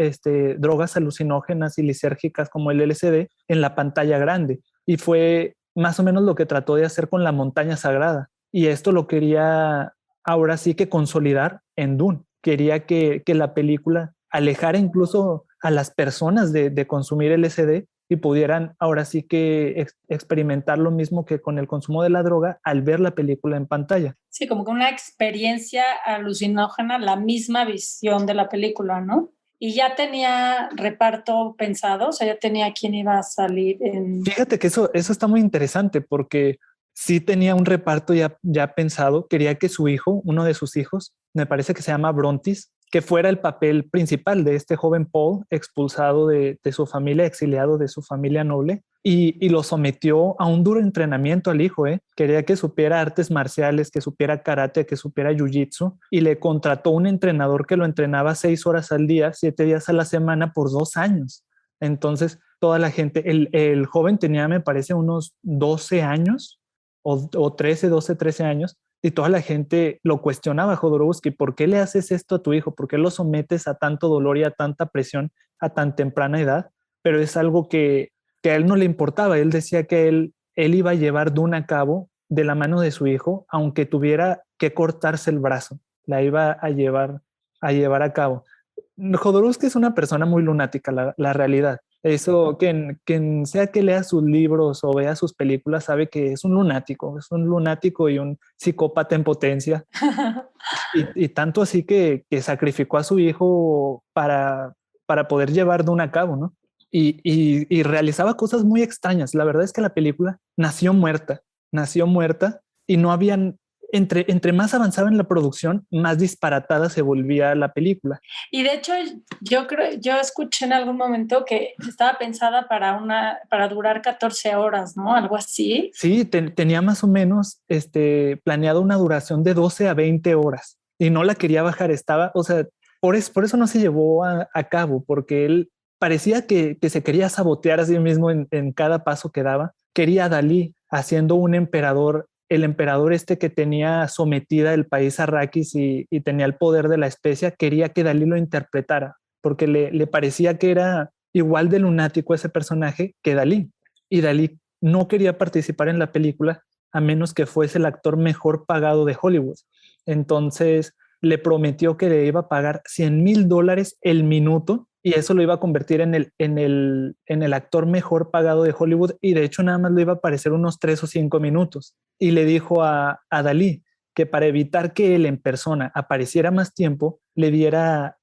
drogas alucinógenas y lisérgicas como el LSD en la pantalla grande. Y fue más o menos lo que trató de hacer con La Montaña Sagrada. Y esto lo quería ahora sí que consolidar en Dune. Quería que la película alejara incluso a las personas de consumir LSD y pudieran ahora sí que experimentar lo mismo que con el consumo de la droga al ver la película en pantalla. Sí, como que una experiencia alucinógena, la misma visión de la película, ¿no? Y ya tenía reparto pensado, o sea, ya tenía quién iba a salir en... Fíjate que eso está muy interesante porque sí tenía un reparto ya pensado. Quería que su hijo, uno de sus hijos, me parece que se llama Brontis, que fuera el papel principal de este joven Paul, expulsado de su familia, exiliado de su familia noble, y lo sometió a un duro entrenamiento al hijo. Quería que supiera artes marciales, que supiera karate, que supiera jiu-jitsu, y le contrató un entrenador que lo entrenaba 6 horas al día, 7 días a la semana por 2 años. Entonces, toda la gente, el joven tenía, me parece, unos 12 años o 13, 12, 13 años, y toda la gente lo cuestionaba a Jodorowsky: ¿por qué le haces esto a tu hijo? ¿Por qué lo sometes a tanto dolor y a tanta presión a tan temprana edad? Pero es algo que a él no le importaba. Él decía que él iba a llevar Dune a cabo de la mano de su hijo, aunque tuviera que cortarse el brazo, la iba a llevar a cabo. Jodorowsky es una persona muy lunática, la realidad. Eso, quien sea que lea sus libros o vea sus películas sabe que es un lunático y un psicópata en potencia. Y tanto así que sacrificó a su hijo para poder llevar Dune a cabo, ¿no? Y realizaba cosas muy extrañas. La verdad es que la película nació muerta, y no habían, entre más avanzaba en la producción, más disparatada se volvía la película. Y de hecho, yo escuché en algún momento que estaba pensada para durar 14 horas, ¿no? Algo así. Sí, tenía más o menos planeado una duración de 12 a 20 horas y no la quería bajar. O sea, por eso no se llevó a cabo, porque él parecía que se quería sabotear a sí mismo en cada paso que daba. Quería a Dalí haciendo un emperador, el emperador que tenía sometida el país Arrakis y tenía el poder de la especia. Quería que Dalí lo interpretara porque le parecía que era igual de lunático ese personaje que Dalí. Y Dalí no quería participar en la película a menos que fuese el actor mejor pagado de Hollywood. Entonces le prometió que le iba a pagar $100,000 el minuto, y eso lo iba a convertir en el actor mejor pagado de Hollywood, y de hecho nada más le iba a aparecer unos 3 o 5 minutos. Y le dijo a Dalí que para evitar que él en persona apareciera más tiempo, le diera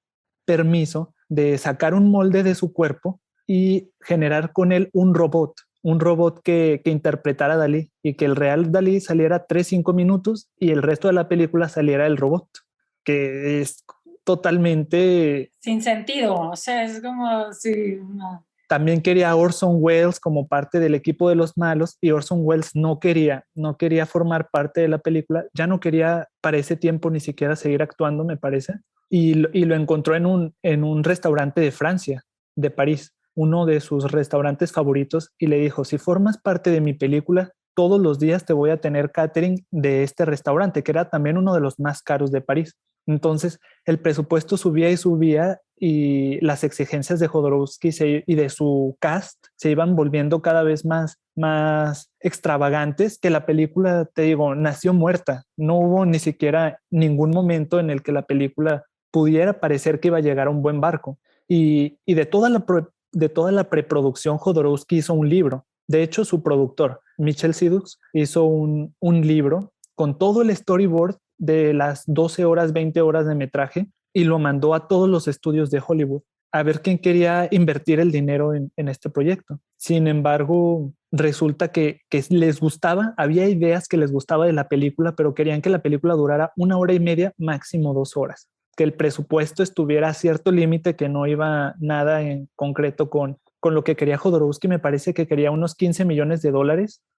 permiso de sacar un molde de su cuerpo y generar con él un robot que interpretara a Dalí, y que el real Dalí saliera 3, 5 minutos y el resto de la película saliera el robot, que es totalmente... Sin sentido, o sea, es como si... No. También quería a Orson Welles como parte del equipo de los malos, y Orson Welles no quería formar parte de la película, ya no quería para ese tiempo ni siquiera seguir actuando, me parece, y lo encontró en un restaurante de Francia, de París, uno de sus restaurantes favoritos, y le dijo: si formas parte de mi película, todos los días te voy a tener catering de este restaurante, que era también uno de los más caros de París. Entonces el presupuesto subía y subía, y las exigencias de Jodorowsky y de su cast se iban volviendo cada vez más extravagantes, que la película, te digo, nació muerta. No hubo ni siquiera ningún momento en el que la película pudiera parecer que iba a llegar a un buen barco. Y de de toda la preproducción, Jodorowsky hizo un libro. De hecho, su productor, Mitchell Sidux, hizo un libro con todo el storyboard de las 12 horas, 20 horas de metraje y lo mandó a todos los estudios de Hollywood a ver quién quería invertir el dinero en este proyecto. Sin embargo, resulta que les gustaba, había ideas que les gustaba de la película, pero querían que la película durara 1 hora y media, máximo 2 horas. Que el presupuesto estuviera a cierto límite, que no iba nada en concreto con lo que quería Jodorowsky. Me parece que quería unos $15 millones,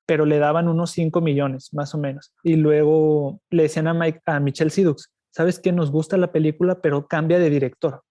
pero le daban unos 5 millones más o menos. Y luego le decían a Michelle Sidux, ¿sabes qué? Nos gusta la película, pero cambia de director.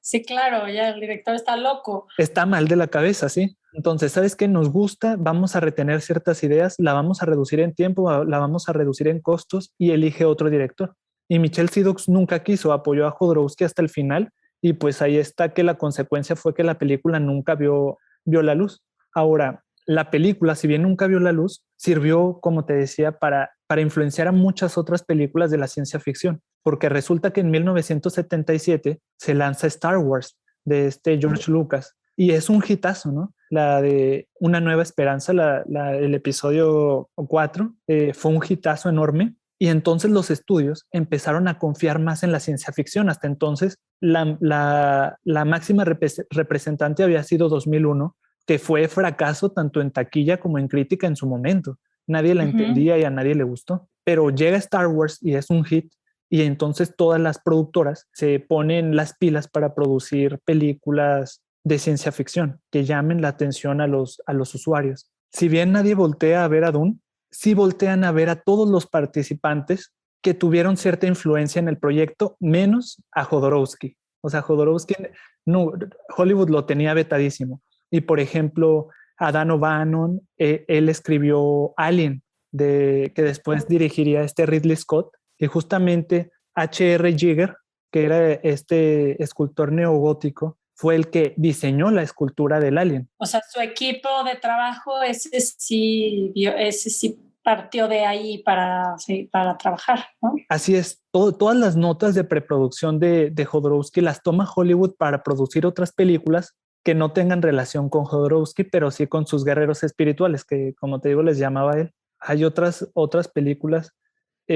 Sí, claro, ya el director está loco. Está mal de la cabeza, ¿sí? Entonces, ¿sabes qué? Nos gusta, vamos a retener ciertas ideas, la vamos a reducir en tiempo, la vamos a reducir en costos y elige otro director. Y Michelle Sidux nunca quiso, apoyó a Jodorowsky hasta el final y pues ahí está que la consecuencia fue que la película nunca vio la luz. Ahora, la película, si bien nunca vio la luz, sirvió, como te decía, para influenciar a muchas otras películas de la ciencia ficción, porque resulta que en 1977 se lanza Star Wars de George Lucas y es un hitazo, ¿no? La de Una Nueva Esperanza, el episodio 4, fue un hitazo enorme. Y entonces los estudios empezaron a confiar más en la ciencia ficción. Hasta entonces la máxima representante había sido 2001, que fue fracaso tanto en taquilla como en crítica en su momento. Nadie la entendía y a nadie le gustó. Pero llega Star Wars y es un hit, y entonces todas las productoras se ponen las pilas para producir películas de ciencia ficción que llamen la atención a los usuarios. Si bien nadie voltea a ver a Dune, sí voltean a ver a todos los participantes que tuvieron cierta influencia en el proyecto, menos a Jodorowsky. O sea, Jodorowsky, no, Hollywood lo tenía vetadísimo. Y por ejemplo, a Dan O'Bannon, él escribió Alien, que después dirigiría Ridley Scott, y justamente H.R. Giger, que era este escultor neogótico, fue el que diseñó la escultura del Alien. O sea, su equipo de trabajo, ese sí partió de ahí para trabajar, ¿no? Así es. Todas las notas de preproducción de Jodorowsky las toma Hollywood para producir otras películas que no tengan relación con Jodorowsky, pero sí con sus guerreros espirituales, que como te digo les llamaba él. Hay otras películas,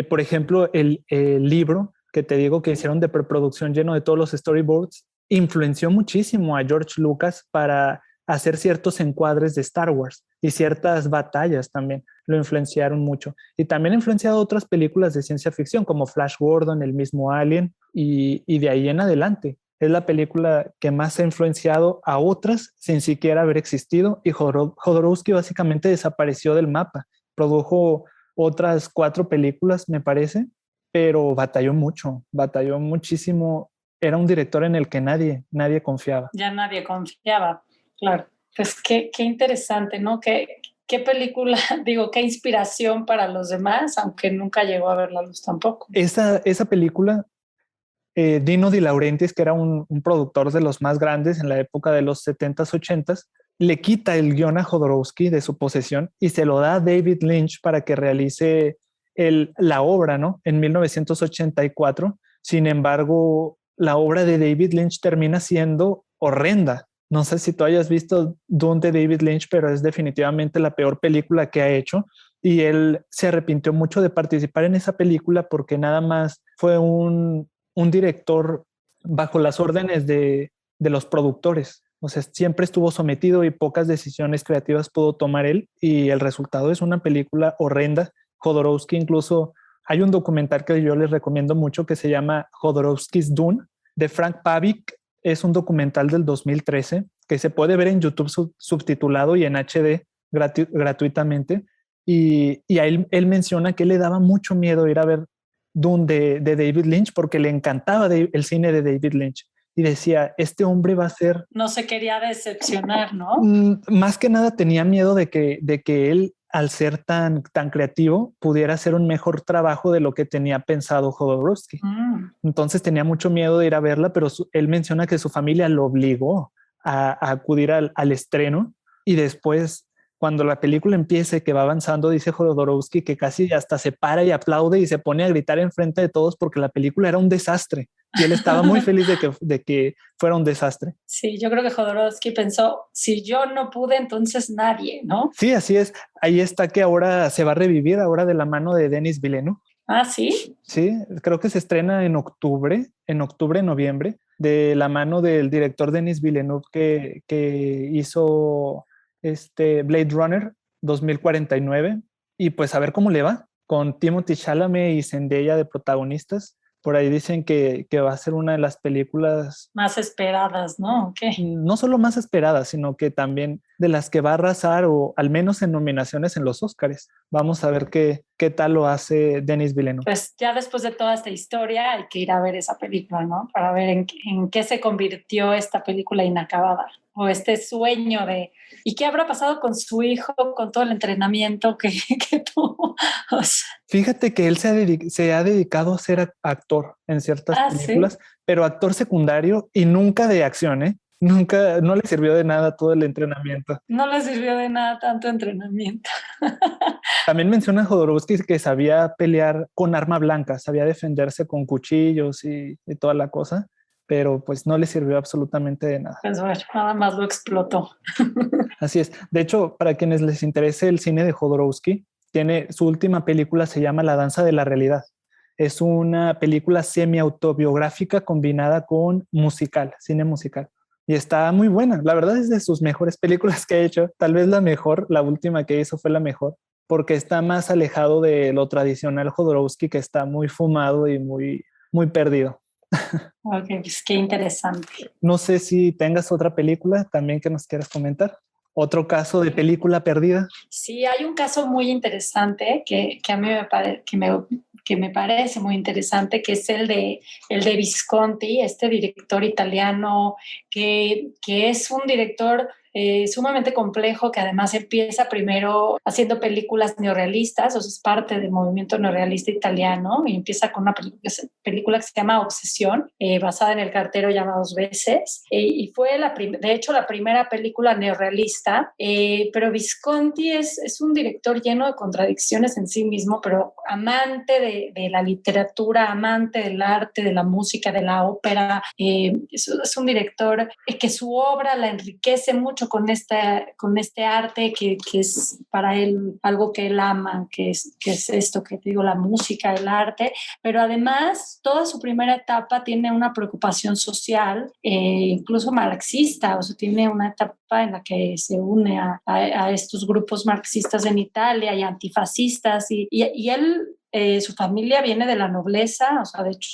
por ejemplo, el libro que te digo que hicieron de preproducción lleno de todos los storyboards, influenció muchísimo a George Lucas para hacer ciertos encuadres de Star Wars, y ciertas batallas también lo influenciaron mucho. Y también ha influenciado otras películas de ciencia ficción como Flash Gordon, el mismo Alien, y de ahí en adelante. Es la película que más ha influenciado a otras sin siquiera haber existido, y Jodorowsky básicamente desapareció del mapa. Produjo otras 4 películas, me parece, pero batalló muchísimo. Era un director en el que nadie confiaba. Ya nadie confiaba, claro. Pues qué interesante, ¿no? Qué película, digo, qué inspiración para los demás, aunque nunca llegó a ver la luz tampoco. Esa película, Dino De Laurentiis, que era un productor de los más grandes en la época de los 70s, 80s, le quita el guión a Jodorowsky de su posesión y se lo da a David Lynch para que realice la obra, ¿no? En 1984. Sin embargo, la obra de David Lynch termina siendo horrenda. No sé si tú hayas visto Dune de David Lynch, pero es definitivamente la peor película que ha hecho. Y él se arrepintió mucho de participar en esa película porque nada más fue un director bajo las órdenes de los productores. O sea, siempre estuvo sometido y pocas decisiones creativas pudo tomar él. Y el resultado es una película horrenda. Jodorowsky, incluso hay un documental que yo les recomiendo mucho que se llama Jodorowsky's Dune, de Frank Pavlik. Es un documental del 2013 que se puede ver en YouTube subtitulado y en HD gratuitamente. Y ahí él menciona que le daba mucho miedo ir a ver Dune de David Lynch porque le encantaba el cine de David Lynch. Y decía, este hombre va a ser... No se quería decepcionar, ¿no? Más que nada tenía miedo de que él, al ser tan creativo, pudiera hacer un mejor trabajo de lo que tenía pensado Jodorowsky. Entonces tenía mucho miedo de ir a verla, pero él menciona que su familia lo obligó a acudir al estreno, y después, cuando la película empieza y que va avanzando, dice Jodorowsky que casi hasta se para y aplaude y se pone a gritar enfrente de todos porque la película era un desastre. y él estaba muy feliz de que fuera un desastre. Sí, yo creo que Jodorowsky pensó, si yo no pude, entonces nadie, ¿no? Sí, así es. Ahí está que ahora se va a revivir, ahora de la mano de Denis Villeneuve. Ah, sí. Sí, creo que se estrena en octubre, noviembre, de la mano del director Denis Villeneuve que hizo Blade Runner 2049. Y pues a ver cómo le va con Timothée Chalamet y Zendaya de protagonistas. Por ahí dicen que va a ser una de las películas Más esperadas, ¿no? Okay. no solo más esperadas, sino que también de las que va a arrasar o al menos en nominaciones en los Óscares. Vamos a ver qué tal lo hace Denis Villeneuve. Pues ya después de toda esta historia hay que ir a ver esa película, ¿no? Para ver en qué se convirtió esta película inacabada o este sueño de... ¿Y qué habrá pasado con su hijo, con todo el entrenamiento que tuvo? O sea, fíjate que él se ha dedicado a ser actor en ciertas películas, ¿sí? Pero actor secundario y nunca de acción, ¿eh? Nunca, no le sirvió de nada todo el entrenamiento. No le sirvió de nada tanto entrenamiento. También menciona Jodorowsky que sabía pelear con arma blanca, sabía defenderse con cuchillos y toda la cosa, pero pues no le sirvió absolutamente de nada. Pues bueno, nada más lo explotó. Así es. De hecho, para quienes les interese el cine de Jodorowsky, su última película se llama La danza de la realidad. Es una película semi-autobiográfica combinada con musical, cine musical. Y está muy buena. La verdad es de sus mejores películas que ha hecho. Tal vez la mejor, la última que hizo fue la mejor, porque está más alejado de lo tradicional Jodorowsky, que está muy fumado y muy, muy perdido. Ok, pues qué interesante. No sé si tengas otra película también que nos quieras comentar. ¿Otro caso de película perdida? Sí, hay un caso muy interesante que a mí me parece muy interesante, que es el de Visconti, este director italiano que es un director sumamente complejo, que además empieza primero haciendo películas neorrealistas, o sea, es parte del movimiento neorrealista italiano, y empieza con una película que se llama Obsesión, basada en El cartero llama dos veces, y fue de hecho la primera película neorrealista, pero Visconti es un director lleno de contradicciones en sí mismo, pero amante de la literatura, amante del arte, de la música, de la ópera. Es un director que su obra la enriquece mucho con este arte que es para él algo que él ama, que es esto que te digo, la música, el arte, pero además toda su primera etapa tiene una preocupación social, incluso marxista, o sea, tiene una etapa en la que se une a estos grupos marxistas en Italia y antifascistas, y él, su familia viene de la nobleza, o sea, de hecho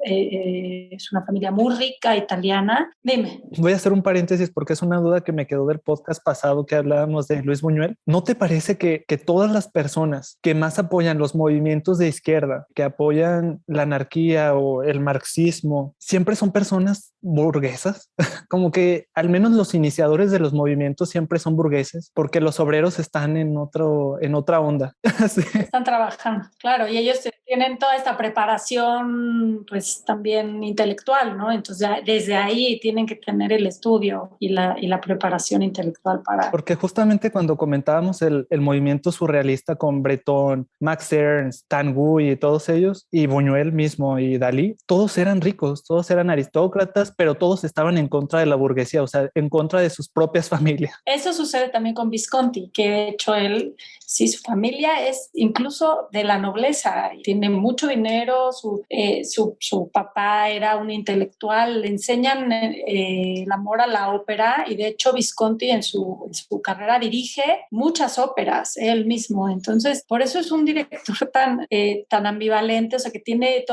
es una familia muy rica italiana. Dime. Voy a hacer un paréntesis porque es una duda que me quedó del podcast pasado que hablábamos de Luis Buñuel. ¿No te parece que todas las personas que más apoyan los movimientos de izquierda, que apoyan la anarquía o el marxismo, siempre son personas burguesas? Como que al menos los iniciadores de los movimientos siempre son burgueses, porque los obreros están en otra onda. Sí. Están trabajando, claro, y ellos tienen toda esta preparación pues también intelectual, ¿no? Entonces ya desde ahí tienen que tener el estudio y la preparación intelectual para... Porque justamente cuando comentábamos el movimiento surrealista con Breton, Max Ernst, Tanguy y todos ellos, y Buñuel mismo y Dalí, todos eran ricos, todos eran aristócratas, pero todos estaban en contra de la burguesía, o sea, en contra de sus propias familias. Eso sucede también con Visconti, que de hecho él, sí, su familia es incluso de la nobleza, tiene mucho dinero, su papá era un intelectual, le enseñan el amor a la ópera, y de hecho Visconti en su carrera dirige muchas óperas él mismo, entonces por eso es un director tan ambivalente, o sea, que tiene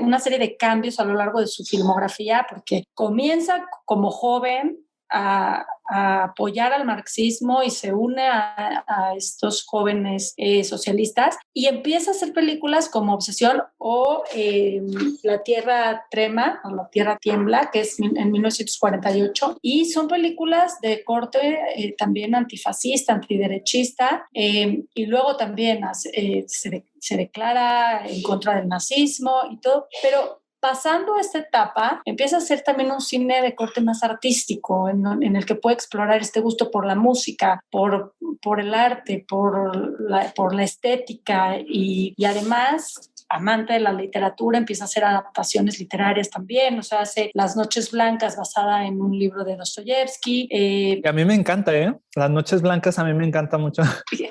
una serie de cambios a lo largo de su filmografía, porque comienza como joven a apoyar al marxismo y se une a estos jóvenes socialistas, y empieza a hacer películas como Obsesión o La Tierra Trema o La Tierra Tiembla, que es en 1948, y son películas de corte también antifascista, antiderechista, y luego también se declara en contra del nazismo y todo, pero pasando esta etapa, empieza a hacer también un cine de corte más artístico, en el que puede explorar este gusto por la música, por el arte, por la estética, y además amante de la literatura, empieza a hacer adaptaciones literarias también, o sea, hace Las Noches Blancas basada en un libro de Dostoyevsky. Y a mí me encanta, Las Noches Blancas a mí me encanta mucho.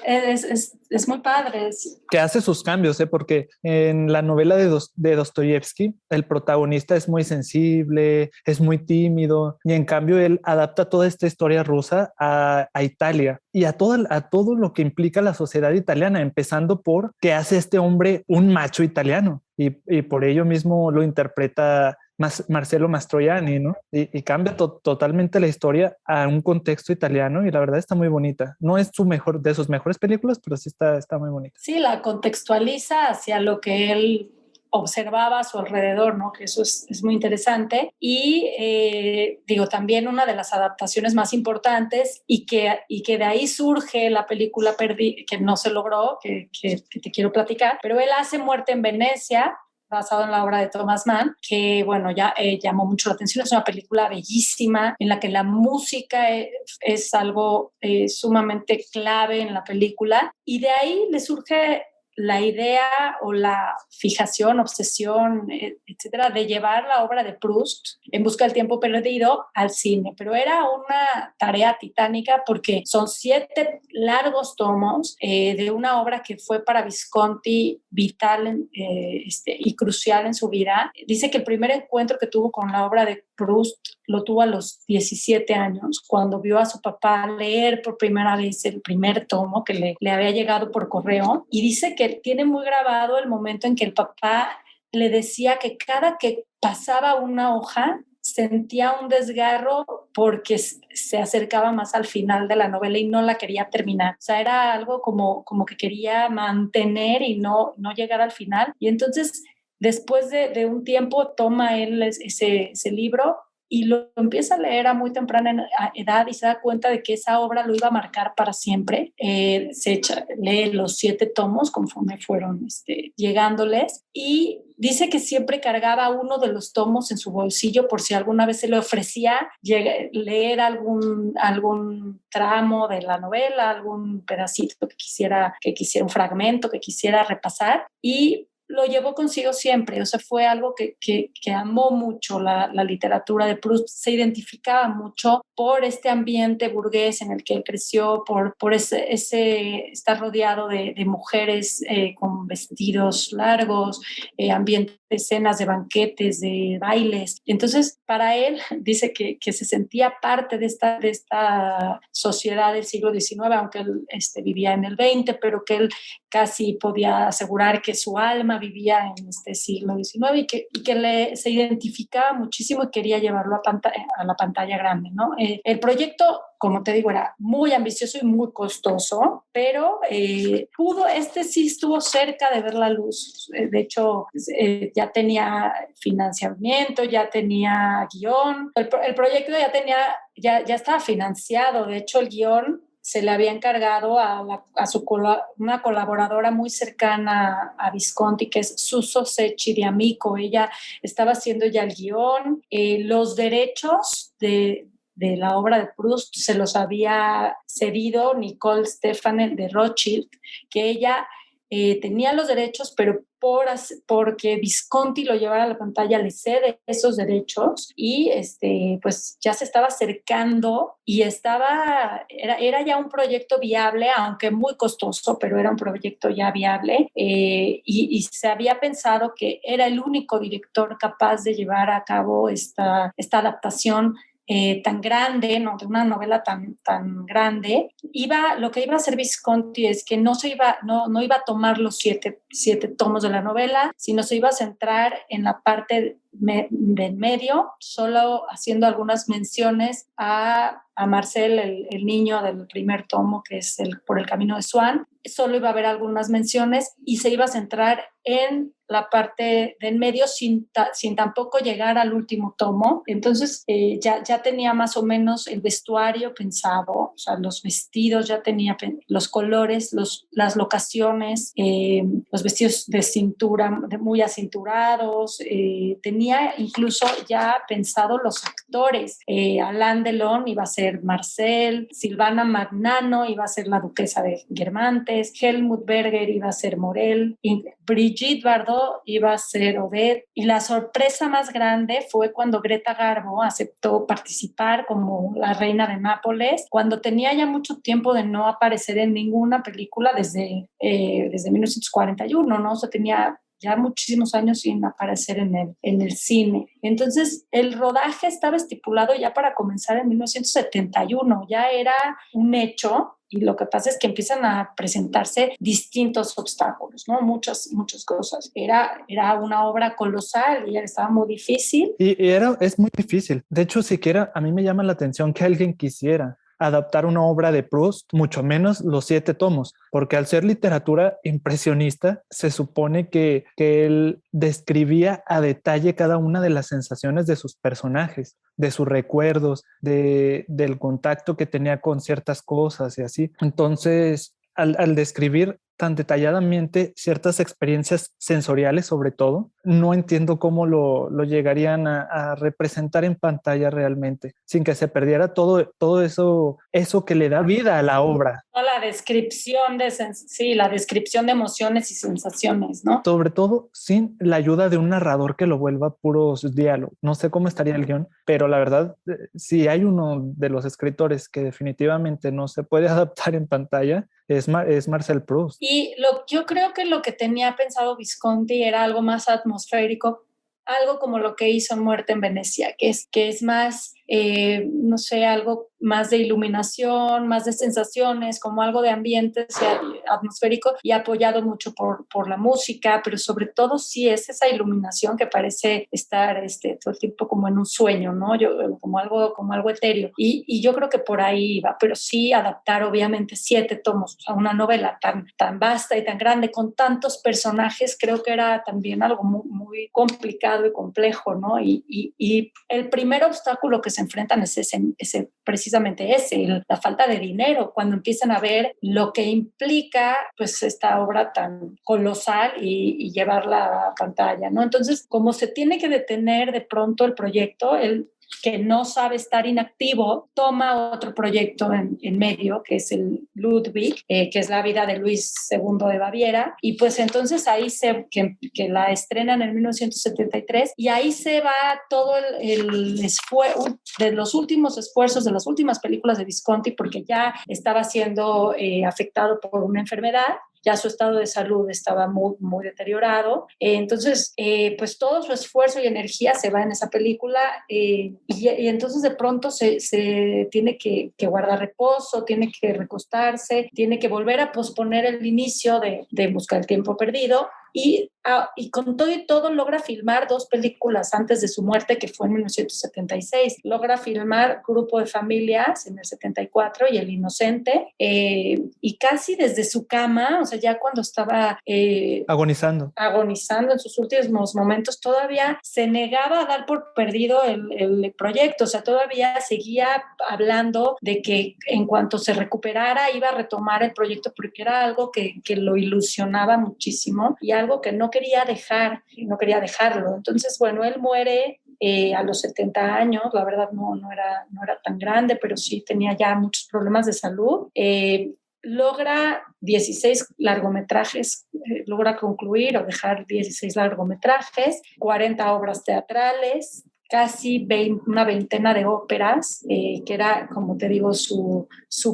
Es muy padre. Que hace sus cambios, porque en la novela de Dostoyevsky, el protagonista es muy sensible, es muy tímido, y en cambio él adapta toda esta historia rusa a Italia y a todo lo que implica la sociedad italiana, empezando por que hace este hombre un macho italiano, y por ello mismo lo interpreta Marcello Mastroianni, ¿no? Y cambia totalmente la historia a un contexto italiano, y la verdad está muy bonita. No es de sus mejores películas, pero sí está muy bonita. Sí, la contextualiza hacia lo que él observaba a su alrededor, ¿no? Que eso es muy interesante. Y digo, también una de las adaptaciones más importantes y que de ahí surge la película que no se logró, que te quiero platicar, pero él hace Muerte en Venecia, basado en la obra de Thomas Mann, que bueno, ya llamó mucho la atención. Es una película bellísima en la que la música es algo sumamente clave en la película, y de ahí le surge la idea o la fijación, obsesión, etcétera, de llevar la obra de Proust, En busca del tiempo perdido, al cine. Pero era una tarea titánica porque son 7 largos tomos de una obra que fue para Visconti vital y crucial en su vida. Dice que el primer encuentro que tuvo con la obra de Proust lo tuvo a los 17 años, cuando vio a su papá leer por primera vez el primer tomo que le había llegado por correo, y dice que tiene muy grabado el momento en que el papá le decía que cada que pasaba una hoja sentía un desgarro porque se acercaba más al final de la novela y no la quería terminar. O sea, era algo como que quería mantener y no llegar al final. Y entonces, después de un tiempo, toma él ese libro y lo empieza a leer a muy temprana edad y se da cuenta de que esa obra lo iba a marcar para siempre. Lee los 7 tomos conforme fueron llegándoles, y dice que siempre cargaba uno de los tomos en su bolsillo por si alguna vez se le ofrecía leer algún tramo de la novela, algún pedacito que quisiera, un fragmento que quisiera repasar, y lo llevó consigo siempre. O sea, fue algo que amó mucho la literatura de Proust. Se identificaba mucho por este ambiente burgués en el que él creció, por estar rodeado de mujeres con vestidos largos, escenas de banquetes, de bailes. Entonces, para él, dice que se sentía parte de esta sociedad del siglo XIX, aunque él vivía en el XX, pero que él casi podía asegurar que su alma vivía en este siglo XIX, y que se identificaba muchísimo y quería llevarlo a la pantalla grande, ¿no? El proyecto, como te digo, era muy ambicioso y muy costoso, pero sí estuvo cerca de ver la luz. De hecho, ya tenía financiamiento, ya tenía guión. El proyecto ya estaba financiado. De hecho, el guión se le había encargado a una colaboradora muy cercana a Visconti, que es Suso Secchi di Amico. Ella estaba haciendo ya el guión. Los derechos de la obra de Proust se los había cedido Nicole Stephan de Rothschild, que ella tenía los derechos, pero porque Visconti lo llevara a la pantalla le cede esos derechos, y pues ya se estaba acercando y era ya un proyecto viable, aunque muy costoso, pero era un proyecto ya viable, y se había pensado que era el único director capaz de llevar a cabo esta adaptación tan grande, ¿no? De una novela tan grande. Lo que iba a hacer Visconti es que no iba a tomar los 7 tomos de la novela, sino se iba a centrar en la parte del medio, solo haciendo algunas menciones a Marcel, el niño del primer tomo, que es Por el camino de Swann. Solo iba a haber algunas menciones y se iba a centrar en la parte del medio sin tampoco llegar al último tomo. Entonces ya tenía más o menos el vestuario pensado, o sea, los vestidos, ya tenía los colores, las locaciones, los vestidos de cintura muy acinturados, tenía incluso ya pensado los actores. Alain Delon iba a ser Marcel, Silvana Magnano iba a ser la duquesa de Guermantes, principales. Helmut Berger iba a ser Morel, y Brigitte Bardot iba a ser Odette, y la sorpresa más grande fue cuando Greta Garbo aceptó participar como la reina de Nápoles, cuando tenía ya mucho tiempo de no aparecer en ninguna película desde 1941, ¿no? O sea, tenía ya muchísimos años sin aparecer en el cine. Entonces, el rodaje estaba estipulado ya para comenzar en 1971, ya era un hecho. Y lo que pasa es que empiezan a presentarse distintos obstáculos, ¿no? Muchas cosas. Era una obra colosal y estaba muy difícil. Es muy difícil. De hecho, siquiera a mí me llama la atención que alguien quisiera adaptar una obra de Proust, mucho menos los 7 tomos, porque al ser literatura impresionista, se supone que él describía a detalle cada una de las sensaciones de sus personajes, de sus recuerdos, del contacto que tenía con ciertas cosas y así. Entonces, al describir tan detalladamente ciertas experiencias sensoriales, sobre todo, no entiendo cómo lo llegarían a representar en pantalla realmente, sin que se perdiera todo eso que le da vida a la obra. La descripción la descripción de emociones y sensaciones, ¿no? Sobre todo sin la ayuda de un narrador que lo vuelva puros diálogos. No sé cómo estaría el guión, pero la verdad, si hay uno de los escritores que definitivamente no se puede adaptar en pantalla, es Marcel Proust. Y yo creo que lo que tenía pensado Visconti era algo más atmosférico, algo como lo que hizo en Muerte en Venecia, que es más, no sé, algo más de iluminación, más de sensaciones, como algo de ambiente atmosférico y apoyado mucho por la música, pero sobre todo sí es esa iluminación que parece estar todo el tiempo como en un sueño, ¿no? Como algo etéreo. Y yo creo que por ahí va, pero sí adaptar obviamente 7 tomos, o sea, una novela tan vasta y tan grande, con tantos personajes, creo que era también algo muy, muy complicado y complejo, ¿no? Y el primer obstáculo que se enfrentan es precisamente la falta de dinero, cuando empiezan a ver lo que implica pues esta obra tan colosal y llevarla a pantalla, ¿no? Entonces, como se tiene que detener de pronto el proyecto, él, que no sabe estar inactivo, toma otro proyecto en medio, que es el Ludwig, que es la vida de Luis II de Baviera, y pues entonces ahí que la estrenan en 1973, y ahí se va todo el esfuerzo, de los últimos esfuerzos, de las últimas películas de Visconti, porque ya estaba siendo afectado por una enfermedad, ya su estado de salud estaba muy, muy deteriorado. Entonces, pues todo su esfuerzo y energía se va en esa película y entonces de pronto se tiene que guardar reposo, tiene que recostarse, tiene que volver a posponer el inicio de Busca el tiempo perdido. Y con todo y todo logra filmar 2 películas antes de su muerte, que fue en 1976. Logra filmar Grupo de Familias en el 74 y El Inocente, y casi desde su cama, o sea, ya cuando estaba agonizando en sus últimos momentos, todavía se negaba a dar por perdido el proyecto, o sea, todavía seguía hablando de que en cuanto se recuperara iba a retomar el proyecto, porque era algo que lo ilusionaba muchísimo y algo que no quería dejarlo. Entonces, bueno, él muere a los 70 años, la verdad no era tan grande, pero sí tenía ya muchos problemas de salud. Logra 16 largometrajes, logra concluir o dejar 16 largometrajes, 40 obras teatrales, casi una veintena de óperas, que era, como te digo, su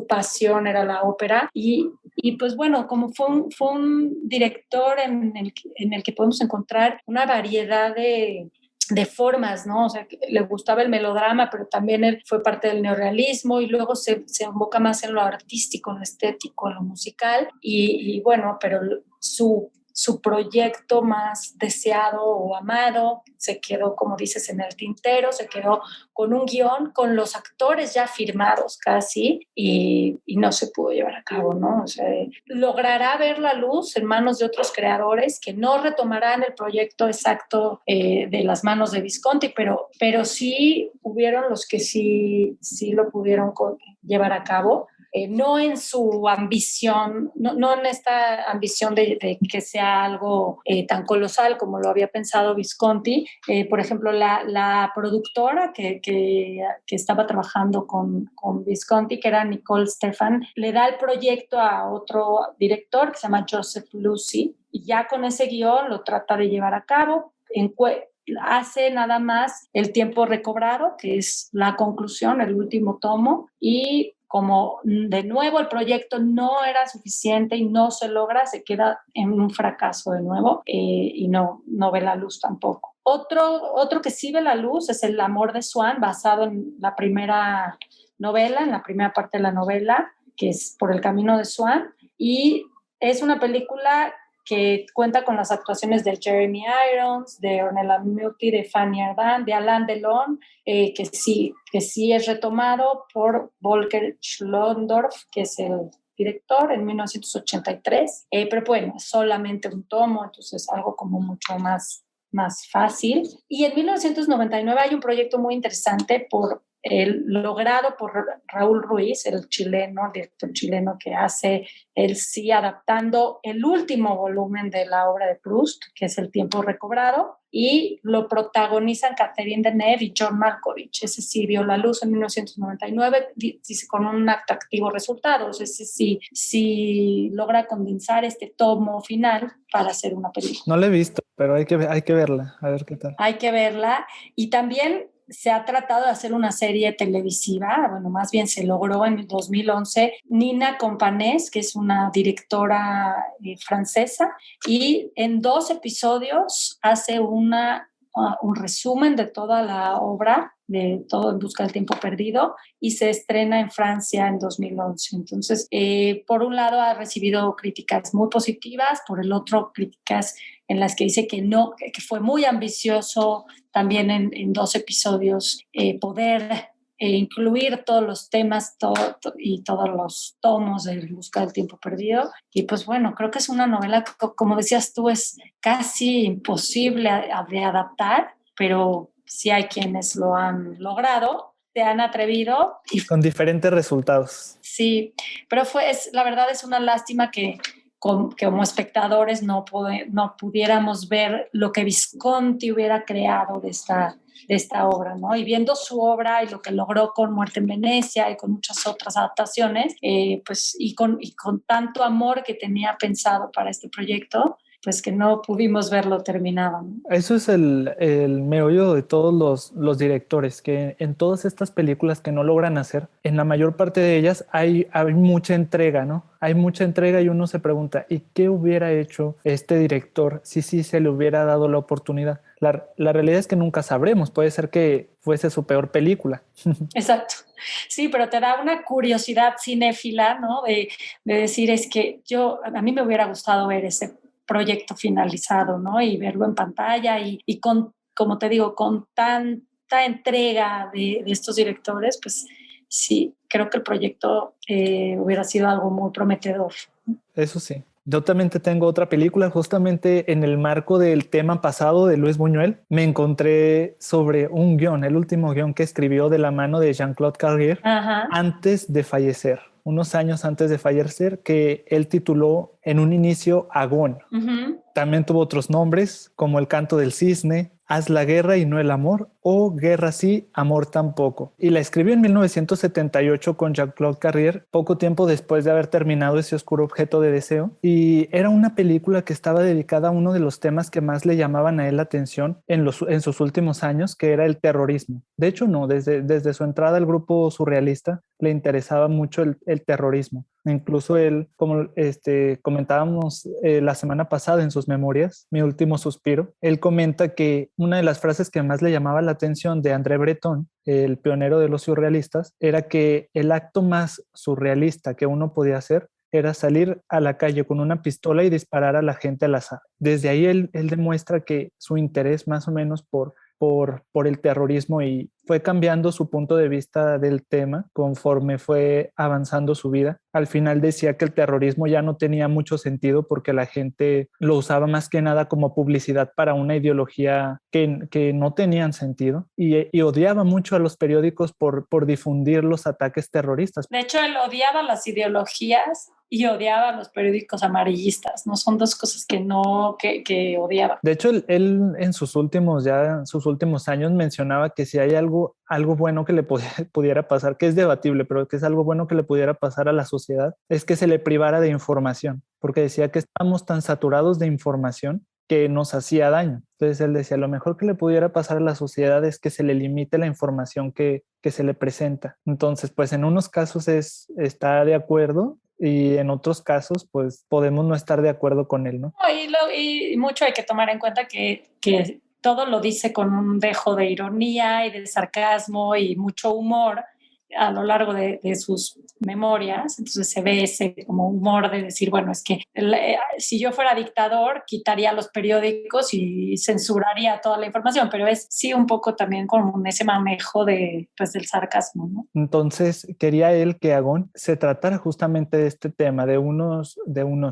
pasión era la ópera. Y pues bueno, como fue un director en el que podemos encontrar una variedad de formas, ¿no? O sea, le gustaba el melodrama, pero también él fue parte del neorrealismo y luego se enfoca más en lo artístico, en lo estético, en lo musical y bueno, pero su proyecto más deseado o amado se quedó, como dices, en el tintero, se quedó con un guión, con los actores ya firmados casi y no se pudo llevar a cabo, ¿no? O sea, logrará ver la luz en manos de otros creadores que no retomarán el proyecto exacto de las manos de Visconti, pero sí hubieron los que sí lo pudieron llevar a cabo. no en su ambición, no en esta ambición de que sea algo tan colosal como lo había pensado Visconti. Por ejemplo, la productora que estaba trabajando con Visconti, que era Nicole Stefan, le da el proyecto a otro director que se llama Joseph Lucy, y ya con ese guión lo trata de llevar a cabo. Hace nada más El tiempo recobrado, que es la conclusión, el último tomo, y como de nuevo el proyecto no era suficiente y no se logra, se queda en un fracaso de nuevo, y no ve la luz tampoco. Otro que sí ve la luz es El amor de Swan, basado en la primera novela, en la primera parte de la novela, que es Por el camino de Swan, y es una película que cuenta con las actuaciones de Jeremy Irons, de Ornella Muti, de Fanny Ardant, de Alain Delon, que sí es retomado por Volker Schlöndorff, que es el director, en 1983, pero bueno, es solamente un tomo, entonces algo como mucho más fácil. Y en 1999 hay un proyecto muy interesante logrado por Raúl Ruiz, el director chileno, que hace sí adaptando el último volumen de la obra de Proust, que es El tiempo recobrado, y lo protagonizan Catherine Deneuve y John Malkovich. Ese sí vio la luz en 1999, dice, con un atractivo resultado. Ese sí logra condensar este tomo final para hacer una película. No la he visto, pero hay que verla, a ver qué tal. Hay que verla. Y también se ha tratado de hacer una serie televisiva, bueno, más bien se logró en 2011, Nina Companès, que es una directora francesa, y en 2 episodios hace un resumen de toda la obra, de Todo en busca del tiempo perdido, y se estrena en Francia en 2011. Entonces, por un lado ha recibido críticas muy positivas, por el otro críticas en las que dice que fue muy ambicioso también en 2 episodios poder incluir todos los temas y todos los tomos de Busca del tiempo perdido. Y pues bueno, creo que es una novela que, como decías tú, es casi imposible de adaptar, pero sí hay quienes lo han logrado, se han atrevido. Con diferentes resultados. Sí, pero la verdad es una lástima que como espectadores no pudiéramos ver lo que Visconti hubiera creado de esta obra, ¿no? Y viendo su obra y lo que logró con Muerte en Venecia y con muchas otras adaptaciones, pues y con tanto amor que tenía pensado para este proyecto, pues que no pudimos verlo terminado, ¿no? Eso es el meollo de todos los directores, que en todas estas películas que no logran hacer, en la mayor parte de ellas hay mucha entrega, ¿no? Hay mucha entrega y uno se pregunta, ¿y qué hubiera hecho este director si sí se le hubiera dado la oportunidad? La realidad es que nunca sabremos, puede ser que fuese su peor película. Exacto. Sí, pero te da una curiosidad cinéfila, ¿no? De decir, es que a mí me hubiera gustado ver ese proyecto finalizado, ¿no? Y verlo en pantalla y con, como te digo, con tanta entrega de estos directores, pues sí, creo que el proyecto hubiera sido algo muy prometedor. Eso sí. Yo también tengo otra película, justamente en el marco del tema pasado de Luis Buñuel, me encontré sobre un guión, el último guión que escribió de la mano de Jean-Claude Carrier. Ajá. Antes de fallecer, unos años antes de fallecer, que él tituló en un inicio Agón. Uh-huh. También tuvo otros nombres como El canto del cisne, Haz la guerra y no el amor, o Guerra sí, amor tampoco. Y la escribió en 1978 con Jean-Claude Carrier, poco tiempo después de haber terminado Ese oscuro objeto de deseo. Y era una película que estaba dedicada a uno de los temas que más le llamaban a él la atención en sus últimos años, que era el terrorismo. De hecho, no, desde su entrada al grupo surrealista le interesaba mucho el terrorismo. Incluso él, como comentábamos la semana pasada en sus memorias, Mi último suspiro, él comenta que una de las frases que más le llamaba la atención de André Breton, el pionero de los surrealistas, era que el acto más surrealista que uno podía hacer era salir a la calle con una pistola y disparar a la gente al azar. Desde ahí él demuestra que su interés más o menos por por el terrorismo y fue cambiando su punto de vista del tema conforme fue avanzando su vida. Al final decía que el terrorismo ya no tenía mucho sentido porque la gente lo usaba más que nada como publicidad para una ideología que no tenían sentido y odiaba mucho a los periódicos por difundir los ataques terroristas. De hecho, él odiaba las ideologías y odiaba a los periódicos amarillistas, ¿no? Son dos cosas que odiaba. De hecho, él en sus últimos años mencionaba que si hay algo bueno que le pudiera pasar, que es debatible, pero que es algo bueno que le pudiera pasar a la sociedad, es que se le privara de información, porque decía que estamos tan saturados de información que nos hacía daño. Entonces él decía, lo mejor que le pudiera pasar a la sociedad es que se le limite la información que se le presenta. Entonces, pues en unos casos está de acuerdo y en otros casos, pues podemos no estar de acuerdo con él, ¿no? Y mucho hay que tomar en cuenta que todo lo dice con un dejo de ironía y de sarcasmo y mucho humor a lo largo de sus memorias. Entonces se ve ese como humor de decir, bueno, es que si yo fuera dictador, quitaría los periódicos y censuraría toda la información, pero es sí un poco también con ese manejo pues, del sarcasmo, ¿no? Entonces quería él que Agón se tratara justamente de este tema, de unos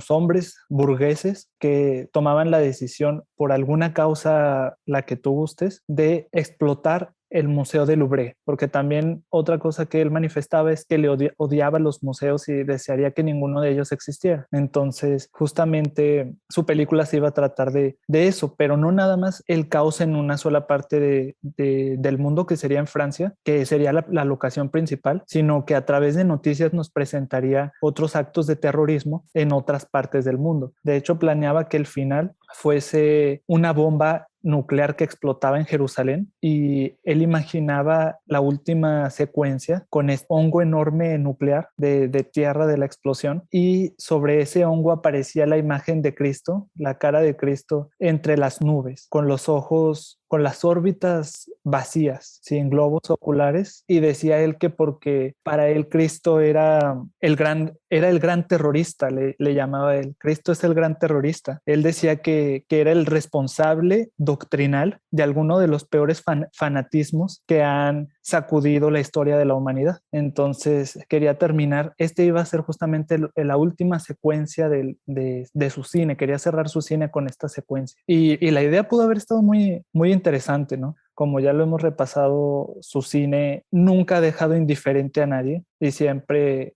hombres burgueses que tomaban la decisión por alguna causa, la que tú gustes, de explotar el Museo del Louvre, porque también otra cosa que él manifestaba es que le odiaba los museos y desearía que ninguno de ellos existiera. Entonces, justamente su película se iba a tratar de eso, pero no nada más el caos en una sola parte del mundo, que sería en Francia, que sería la locación principal, sino que a través de noticias nos presentaría otros actos de terrorismo en otras partes del mundo. De hecho, planeaba que el final fuese una bomba nuclear que explotaba en Jerusalén y él imaginaba la última secuencia con este hongo enorme nuclear de tierra de la explosión y sobre ese hongo aparecía la imagen de Cristo, la cara de Cristo entre las nubes, con los ojos, con las órbitas vacías, sin globos oculares, y decía él que porque para él Cristo era el gran terrorista, le llamaba él. Cristo es el gran terrorista. Él decía que era el responsable doctrinal de alguno de los peores fanatismos que han sacudido la historia de la humanidad. Entonces quería terminar, iba a ser justamente la última secuencia de su cine, quería cerrar su cine con esta secuencia. Y la idea pudo haber estado muy, muy interesante, ¿no? Como ya lo hemos repasado, su cine nunca ha dejado indiferente a nadie y siempre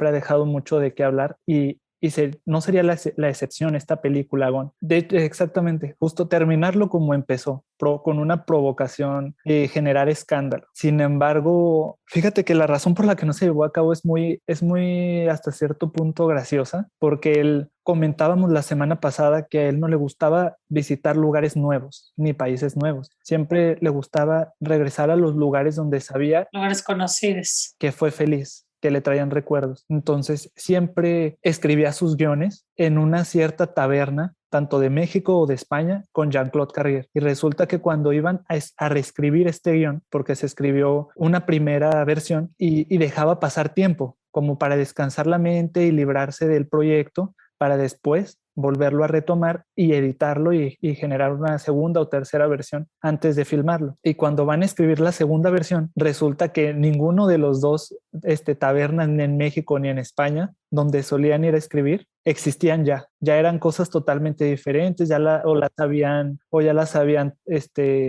ha dejado mucho de qué hablar y no sería la excepción esta película, Gon. De hecho, exactamente, justo terminarlo como empezó, con una provocación, generar escándalo. Sin embargo, fíjate que la razón por la que no se llevó a cabo es muy hasta cierto punto graciosa, porque comentábamos la semana pasada que a él no le gustaba visitar lugares nuevos ni países nuevos. Siempre le gustaba regresar a los lugares donde sabía lugares conocidos, que fue feliz, que le traían recuerdos. Entonces siempre escribía sus guiones en una cierta taberna, tanto de México o de España, con Jean-Claude Carrier. Y resulta que cuando iban a reescribir este guión, porque se escribió una primera versión y dejaba pasar tiempo como para descansar la mente y librarse del proyecto, para después volverlo a retomar y editarlo y generar una segunda o tercera versión antes de filmarlo. Y cuando van a escribir la segunda versión, resulta que ninguno de los dos tabernas, ni en México ni en España, donde solían ir a escribir, existían ya eran cosas totalmente diferentes, ya las habían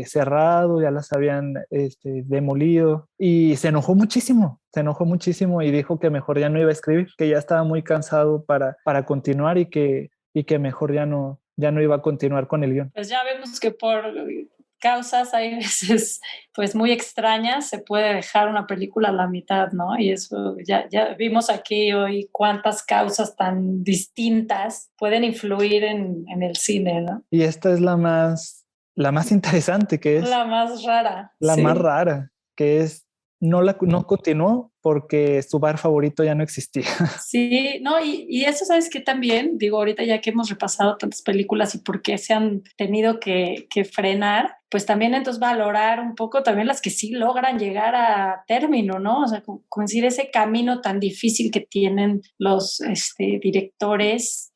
cerrado, ya las habían demolido, y se enojó muchísimo y dijo que mejor ya no iba a escribir, que ya estaba muy cansado para continuar y que mejor ya no iba a continuar con el guión. Pues ya vemos que por causas hay veces pues muy extrañas se puede dejar una película a la mitad, ¿no? Y eso ya vimos aquí hoy cuántas causas tan distintas pueden influir en el cine, ¿no? Y esta es la más interesante, que es la más rara. La más rara, que es no continuó porque su bar favorito ya no existía. Sí, no, y eso sabes que también, digo, ahorita ya que hemos repasado tantas películas y por qué se han tenido que frenar, pues también entonces valorar un poco también las que sí logran llegar a término, ¿no? O sea, como decir, ese camino tan difícil que tienen los directores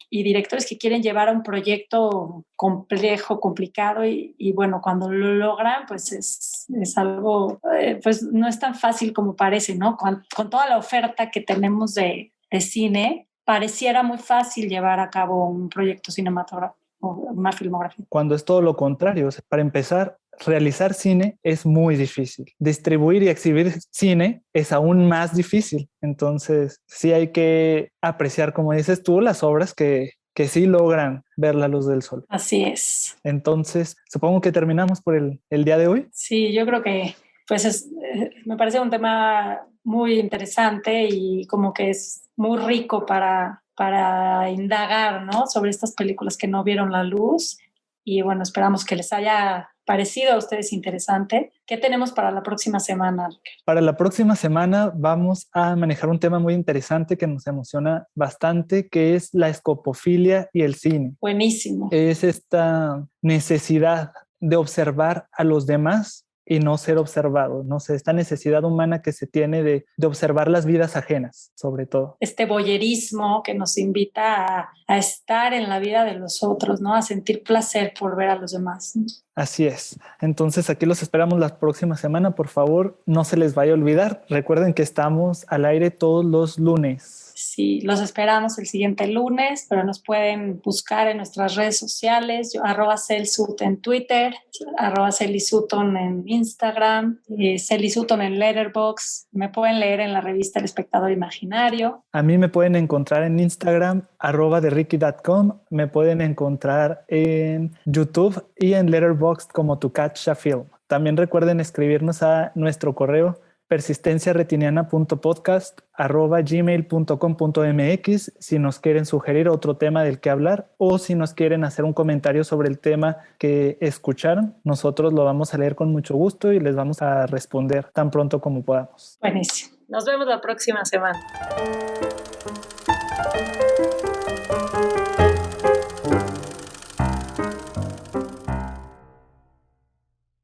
y directores que quieren llevar a un proyecto complejo, complicado y bueno, cuando lo logran, pues es algo, pues no es tan fácil como parece, ¿no? Con toda la oferta que tenemos de cine, pareciera muy fácil llevar a cabo un proyecto cinematográfico o una filmografía. Cuando es todo lo contrario. O sea, para empezar, realizar cine es muy difícil. Distribuir y exhibir cine es aún más difícil. Entonces, sí hay que apreciar, como dices tú, las obras que sí logran ver la luz del sol. Así es. Entonces, supongo que terminamos por el día de hoy. Sí, yo creo que pues me parece un tema muy interesante y como que es muy rico para indagar, ¿no? Sobre estas películas que no vieron la luz. Y bueno, esperamos que les haya parecido a ustedes interesante. ¿Qué tenemos para la próxima semana? Para la próxima semana vamos a manejar un tema muy interesante que nos emociona bastante, que es la escopofilia y el cine. Buenísimo. Es esta necesidad de observar a los demás y no ser observado, no sé, esta necesidad humana que se tiene de observar las vidas ajenas, sobre todo. Este voyerismo que nos invita a estar en la vida de los otros, ¿no? A sentir placer por ver a los demás. Así es. Entonces aquí los esperamos la próxima semana. Por favor, no se les vaya a olvidar. Recuerden que estamos al aire todos los lunes. Sí, los esperamos el siguiente lunes, pero nos pueden buscar en nuestras redes sociales, @Celsut en Twitter, @Celisutton en Instagram, Celisutton en Letterboxd. Me pueden leer en la revista El Espectador Imaginario. A mí me pueden encontrar en Instagram, @derricky.com. Me pueden encontrar en YouTube y en Letterboxd como To Catch a Film. También recuerden escribirnos a nuestro correo persistenciaretiniana.podcast@gmail.com.mx si nos quieren sugerir otro tema del que hablar o si nos quieren hacer un comentario sobre el tema que escucharon. Nosotros lo vamos a leer con mucho gusto y les vamos a responder tan pronto como podamos. Buenísimo. Nos vemos la próxima semana.